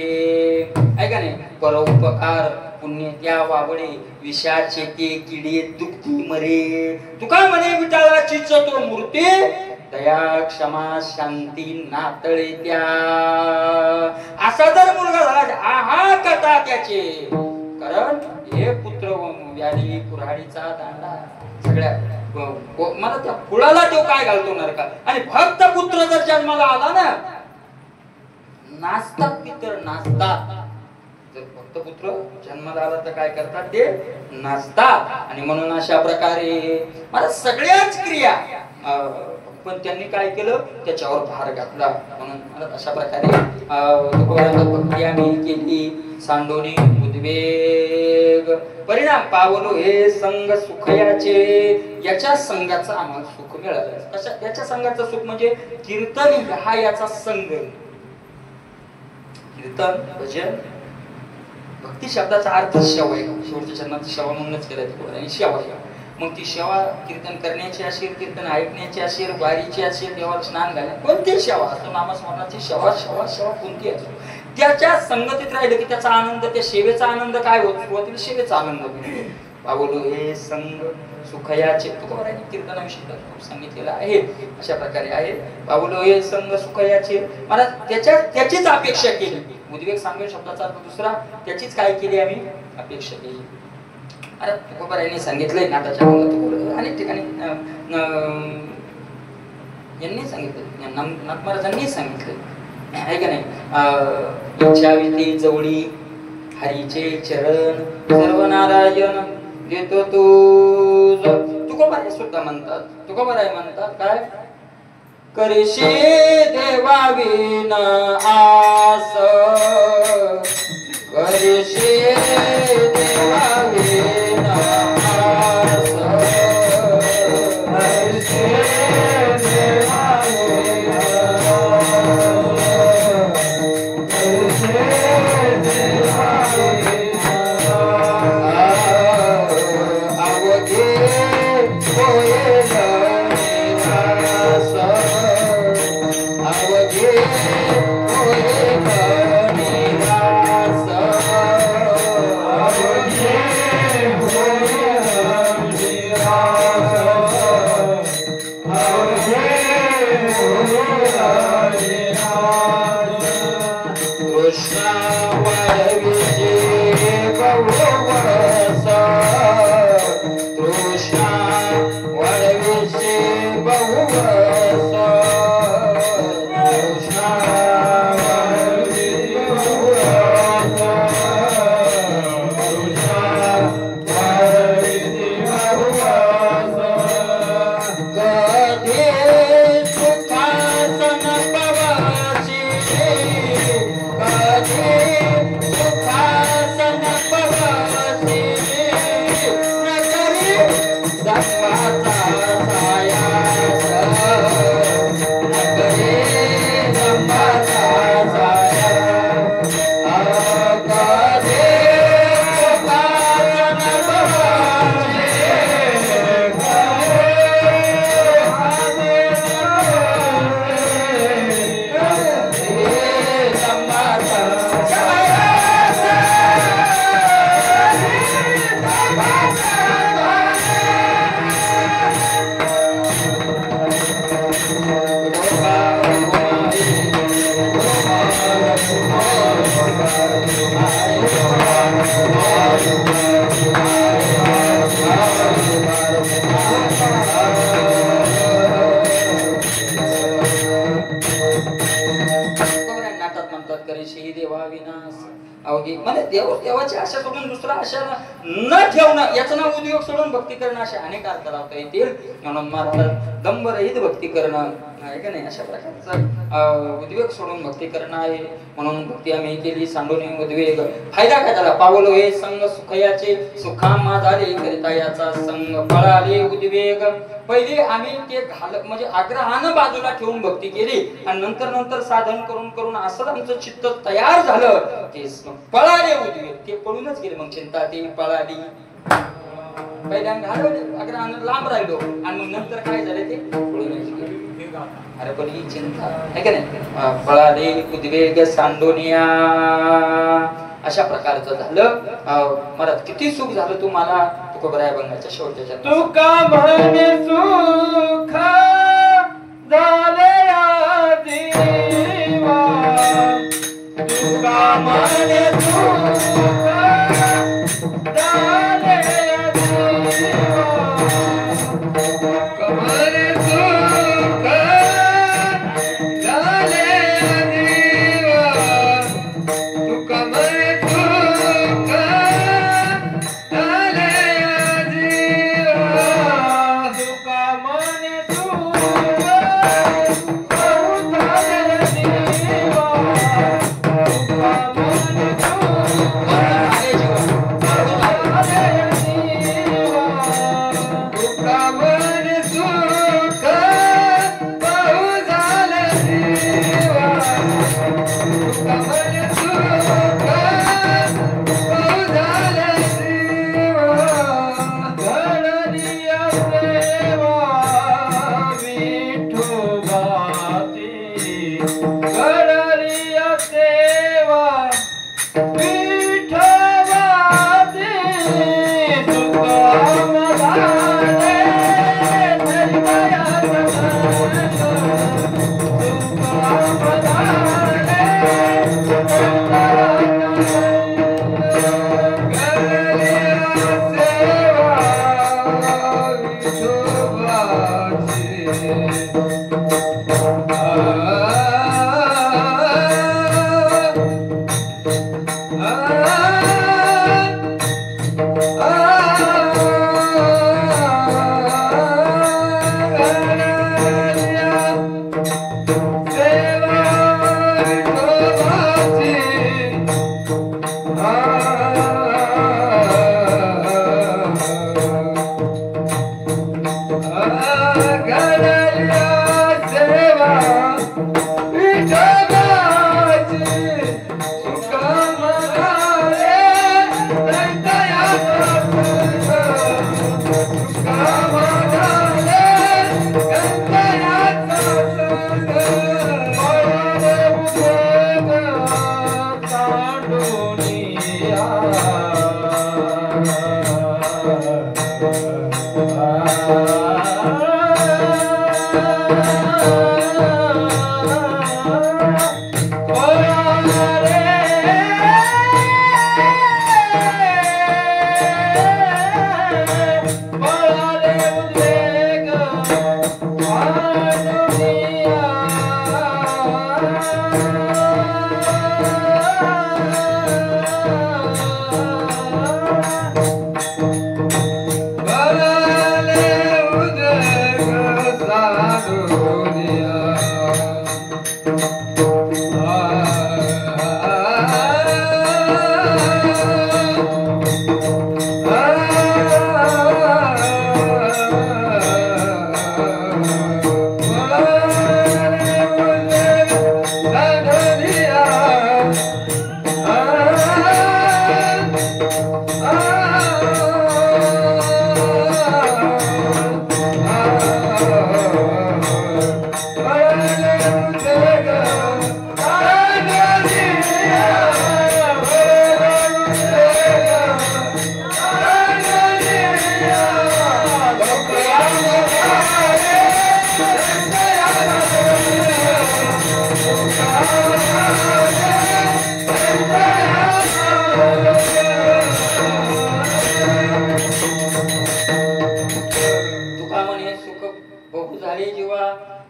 ऐका नाही, परोपकार पुण्य त्या वावडे, विषाचे ते किडे दुखती मरे. तुका म्हणे विटाळाची चतुर मूर्ती, दया क्षमा शांती नातळे त्या. असा जर मुलगा झाला, आहा कथा त्याचे. कारण हे पुत्र व्याधी कुऱ्हाडीचा दांडा सगळ्या मला त्या फुलाला तो काय घालतो नरका. आणि भक्त पुत्र जर जन्माला आला ना, नाचतात पितर नाचतात. जर भक्त पुत्र जन्माला आला तर काय करतात, ते नाचतात. आणि म्हणून अशा प्रकारे मला सगळ्याच क्रिया, पण त्यांनी काय केलं, त्याच्यावर भार घातला. म्हणून मला अशा प्रकारे भक्ती आम्ही केली. सांडोनी उद्वेग परिणाम पावलो हे संग सुखयाचे. याच्या संघाचं आम्हाला सुख मिळालं. कशा याच्या संघाचं सुख म्हणजे कीर्तन हा याचा संघ. कीर्तन भजन भक्ती शब्दाचा अर्थ सेवा आहे. शेवटच्या चरणाची सेवा म्हणूनच केलं आणि सेवा. मग ती सेवा कीर्तन करण्याची असेल, कीर्तन ऐकण्याची असेल, वारीची असेल, देवाला स्नान घालणे, कोणती सेवा असतो, नामस्मरणाची सेवा कोणती असो, त्याच्या संगतीत राहिलं की त्याचा आनंद, त्या सेवेचा आनंद काय होतो, सुरुवातीला सेवेचा आनंद होतो. पावलो हे संग सुखयाचे, तुकोबारायांनी कीर्तनाविषयी सांगितलेलं आहे, अशा प्रकारे आहे. पावलो हे संग सुखयाचे, मला त्याचीच अपेक्षा केली. उद्वेग सांगेल शब्दाचा अर्थ दुसरा, त्याचीच काय केली आम्ही, अपेक्षा केली. अरे तुकोबारायांनी सांगितलंय नाटाच्या अनेक ठिकाणी यांनी सांगितलं, नाथ महाराजांनी सांगितलं आहे का नाही. इच्छाविती जवळी हरीचे चरण सर्व नारायण देतो तुझ. तुकोबाराय सुद्धा म्हणतात, तुकोबाराय म्हणतात काय, करशी देवा विना आस, करशी देवा विना आस, करशी देवा विना आस, करशी देवा विना आस, अवघे होय निरास, अवघे होय निरास, अवघे होय निरास, अवघे होय निरास. कृष्ण वरविजे बहुवस, कृष्ण वरविजे बहुवस, कृष्ण वरविजे बहुवस, कृष्ण वरविजे बहुवस. कधी सुखासन पवसी, कधी सुखासन पवसी, न करी दंबाचा सायास, न करी दंबाचा सायास. कधी सुखासन पवसी, नाटात म्हणतात करीशी देवा विनाश अवघी, म्हणजे देवाची आशा सोडून दुसरा आशा न ठेवणं, याचं नाव उद्योग सोडून भक्ती करणं, अशा अनेक अर्थ लावता येतील. म्हणून महाराज दंभरहित भक्ती करणं आहे का नाही, अशा प्रकारचं उद्वेग सोडून भक्ती करणं आहे. म्हणून भक्ती आम्ही केली, सांडोनी उद्वेग. फायदा काय झाला, पावलो हे संग सुखयाचे, सुखामा झाले करिता याचा संग पळाले उद्वेग. पहिले आम्ही ते म्हणजे आग्रहानं बाजूला ठेवून भक्ती केली, आणि नंतर नंतर साधन करून करून असं आमचं चित्त तयार झालं, ते पळाले उद्वेग. ते पळूनच गेले, मग चिंता ती पळाली. पहिले आम्ही घालवले आग्रहानं, लांब राहिलो, आणि मग नंतर काय झाले, ते पळूनच गेले. अरे पण ही चिंता आहे का नाही, पळाले उद्वेग सांडोनिया, अशा प्रकारचं झालं. मला किती सुख झालं तुम्हाला तुकोबाराय अभंगाच्या शेवटच्या. तुका म्हणे सुख झाले देवा, तुका म्हणे सुख झाले देवा, तुका म्हणे सुख झाले देवा, तुका म्हणे सुख झाले देवा, तुका म्हणे सुख झाले देवा, तुका म्हणे सुख झाले देवा, तुका म्हणे सुख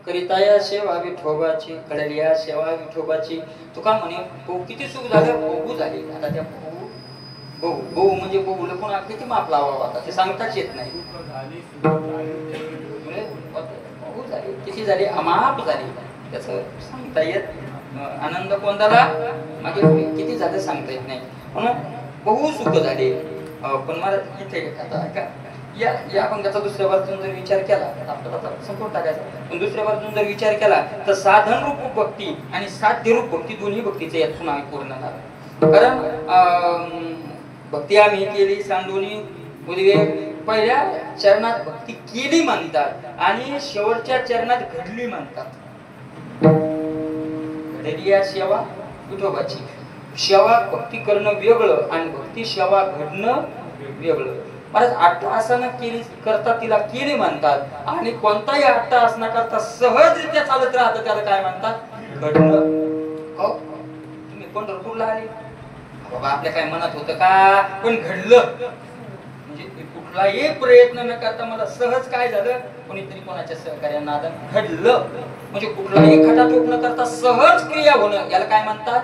करिताया सेवा विठोबाची कळलिया सेवा विठोबाची. तुका म्हणे भाऊ किती सुख झालं, बहू झाली. आता त्या भाऊ म्हणजे बहूला पुन्हा किती माप लावावा आता ते सांगताच येत नाही. बहू झाली किती झाली, अमाप झाली, त्याचं सांगता येत. आनंद कोणताला मागे किती झालं सांगता येत नाही. म्हणून बहु सुख झाले. पण मला इथे आता ऐका, या अभंगाचा दुसऱ्या बाजून जर विचार केला, आपल्याला संपूर्ण टाकायचा, पण दुसऱ्या बाजून जर विचार केला तर साधन रूप भक्ती आणि साध्य रूप भक्ती दोन्ही भक्तीचे यातून आम्ही पूर्ण झालो. कारण भक्ती आम्ही केली सांडोनी उद्वेग, पहिल्या चरणात भक्ती केली म्हणतात आणि शेवटच्या चरणात घडली म्हणतात. घडली या सेवा विठोबाची. सेवा भक्ती करणं वेगळं आणि भक्ती सेवा घडणं वेगळं. महाराज अट्टहासना केली करता तिला केली म्हणतात आणि कोणताही अट्टहासना करता सहजरित्या चालत राहतं त्याला काय म्हणतात, घडणं. हो तुम्ही पंढरपूरला आले बाबा, आपल्या काय मनात होतं का, पण घडलं. म्हणजे कुठलाही प्रयत्न न करता मला सहज काय झालं, कोणीतरी कोणाच्या सहकार्यानं नादन घडलं. म्हणजे कुठलाही खटाटोप न करता सहज क्रिया होणं याला काय म्हणतात,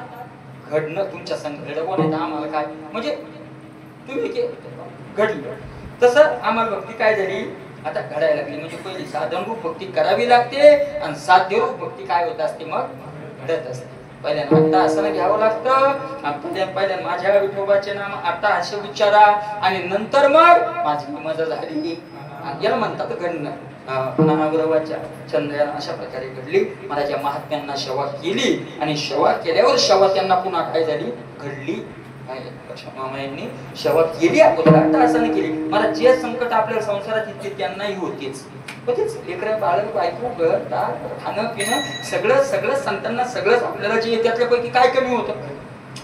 घडणं. तुमच्या संग घडलं कोण आम्हाला काय, म्हणजे तुम्ही घडलं. तसं आम्हाला भक्ती काय झाली आता घडायला लागली. म्हणजे पहिली साधन रूप भक्ती करावी लागते आणि साध्य रूप भक्ती काय होत असते, मग घडत असते. पहिल्यांदा अट्टहासना घ्यावं लागतं. पहिल्यांदा माझ्या विठोबाचे नाम अट्टहास्य उच्चारा आणि नंतर मग माझी मजा झाली याला म्हणतात घडणं. नानावरवाच्या चंद्राला अशा प्रकारे घडली. महाराजा महात्म्यांना सेवा केली आणि सेवा केल्यावर सेवा त्यांना पुन्हा काय झाली, घडली. मामांनी सेवा केली, अगोदर अट्टहासना केली. मला जे संकट आपल्या संसारात येते त्यांनाही होतेच. लेकरं बाळक बायको घर दार खाणं पिणं सगळं सगळं संतांना सगळंच आपल्याला जे त्यातल्यापैकी काय कमी होतं.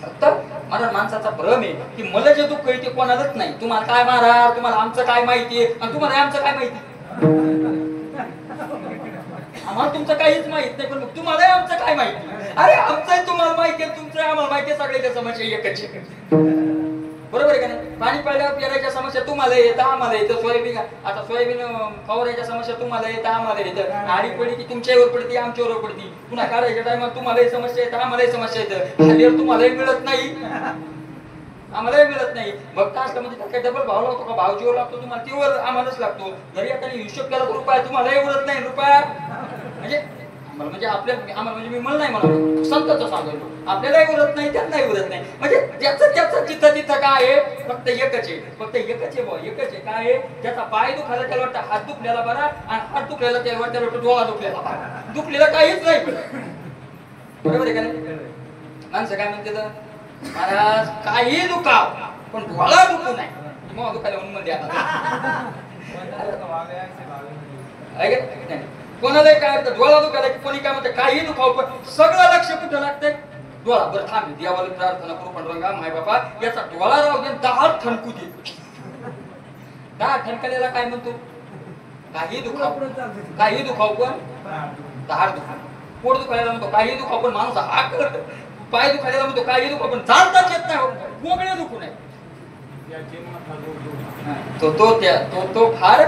फक्त मला माणसाचा भ्रम आहे की मला जे दुःख आहे ते कोणालाच नाही. तुम्हाला काय महाराज, तुम्हाला आमचं काय माहितीये आणि तुम्हाला आमचं काय माहिती, आम्हाला तुमचं काहीच माहित नाही, पण मग तुम्हाला आमचं काय माहिती. अरे आमचं तुम्हाला माहिती आहे, तुमचं आम्हाला माहिती आहे, सगळ्याच्या समस्या एकच आहे. बरोबर आहे का नाही. पाणी प्यायला पेरायच्या समस्या तुम्हाला येतं आम्हाला येतं. सोयाबीन आता सोयाबीन फवारायच्या समस्या तुम्हाला येतं आम्हाला येतं. आडी पडली की तुमच्यावर पडते आमच्यावर पडते. पुन्हा काढायच्या टायमात तुम्हालाही समस्या येतं आम्हालाही समस्या येतं. खालीवर तुम्हालाही मिळत नाही आम्हालाही मिळत नाही. भक्त असलं म्हणजे काय डबल भाव लागतो का, भाव जीव लागतो तुम्हाला तीवर आम्हालाच लागतो. घरी आता हिशोब केला तर रुपया तुम्हालाही उरत नाही रुपया. म्हणजे मला म्हणजे आम्हाला म्हणजे मी मला नाही म्हणतो संतांचं सांगतो आपल्यालाही उरत नाही त्यांनाही उरत नाही म्हणजे ज्याचं तिथं काय आहे फक्त एकच आहे बुवा एकच आहे काय आहे ज्याचा पाय दुखायला त्याला वाटतं हात दुखलेला बरा आणि हात दुखलेला त्याला वाटतं डोळा दुखलेला बरा दुखलेला काहीच नाही बरोबर आहे का नाही माणसं काय म्हणते तर महाराज काही दुखाव पण डोळा दुखू नाही मग दुखायला म्हणून मध्ये आता कोणाला काय डोळा दुखायला कोणी काय म्हणते काही दुखाव पण सगळं लक्ष कुठं लागतंय डोळा बरं थांब देवाला प्रार्थना करू पांडुरंगा माय बाबा याचा डोळा राहू दे 10 ठणकू दे 10 ठणकलेला काय म्हणतो काही दुखाव पण 10 दुखाव पोट दुखायला म्हणतो काही दुखाव पण माणूस हा करत पाय दुखायला म्हणतो काही दुखाव पण चालताच येत नाही गोगळे दुखू नये तो फार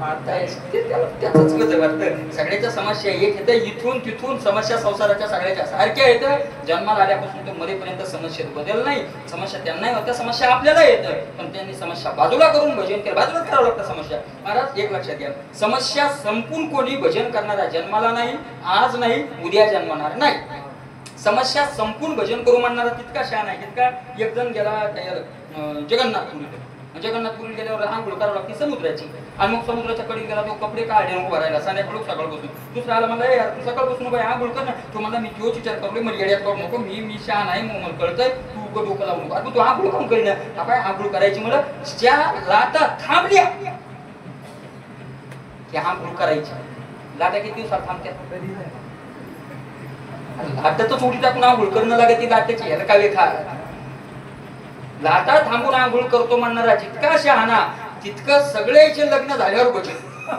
त्याच वाटतं सगळ्याच्या समस्या एक येतं इथून तिथून समस्या संसाराच्या सगळ्याच्या सारख्या येतं जन्माला आल्यापासून तो मरेपर्यंत समस्येत बदल नाही समस्या त्यांनाही होत्या समस्या आपल्याला येतं पण त्यांनी समस्या बाजूला करून भजन केलं बाजूला करावं लागतं समस्या महाराज एक लक्षात घ्या समस्या संपून कोणी भजन करणारा जन्माला नाही आज नाही उद्या जन्मणार नाही समस्या संपून भजन करू म्हणणारा तितका शहाणा आहे तितका एक जण गेला जगन्नाथपुरी गेल्यावर आंघोळ करावं लागते समुद्राची आणि मग समुद्राच्या कडे गेला तो कपडे काढले उभा राहिला संध्याकाळी सकाळ बसून दुसरा आला मला यार तू सकाळ बसून उभा आंघोळ कर ना तो मला मी तोच विचार करतोय मला येड्यात करू नको मी शहाणा आहे मग मला कळतंय तू डोकं लावू नको तू आंघोळ काम करीन काय आंघोळ करायची मला ज्या लाटा थांबल्या त्या आंघोळ करायची लाटा किती दिवसात थांबत्या लाटातच उडी टाकून आंघोळ करणं लागत ती लाटाची याला काय खा लाटा थांबून आंघोळ करतो म्हणणारा जितका शहाणा तितकं सगळ्याचे लग्न झाल्यावर बचत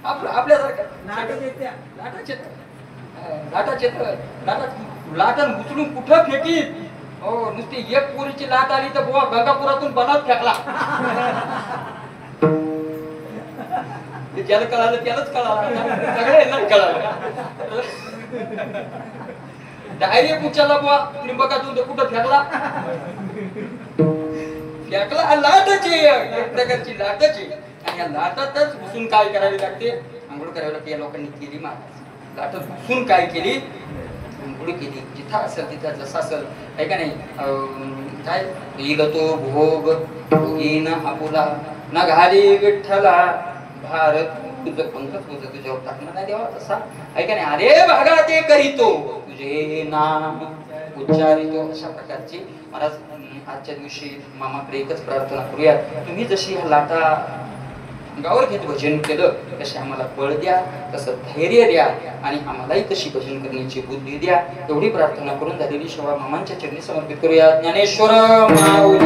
आपल्यासारखं लाटन उचलून कुठं फेकी हो नुसती एक पोरीची लाट आली तर बुवा गंगापुरातून बनवत फेकला ज्याला कळालं त्यालाच कळालं सगळ्यांना कळालं डायरेक्ट उचलला बुवा त्रिंबकातून तो कुठं फेकला लाटच एक प्रकारची लाटच आणि या लाटातच घुसून काय करावी लागते आंघोळ करावी लागते या लोकांनी केली महाराज लाटत घुसून काय केली आंघोळ केली जिथं असेल तिथं जसं असेल आहे का नाही काय येईल तो भोग येईन आपुला न घाली विठ्ठला भारत तुझं पंकज होतं तुझ्यावर टाकणार नाही देवा तसा आहे का नाही अरे भागा ते करीतो तुझे नाम उच्चारितो अशा प्रकारची महाराज आजच्या दिवशी मामाकडे एकच प्रार्थना करूया तुम्ही जशी ह्या लाटा अंगावर घेत भजन केलं तसे आम्हाला बळ द्या तसं धैर्य द्या आणि आम्हालाही तशी भजन करण्याची बुद्धी द्या एवढी प्रार्थना करून झालेली सेवा मामांच्या चरणी समर्पित करूया ज्ञानेश्वर माऊली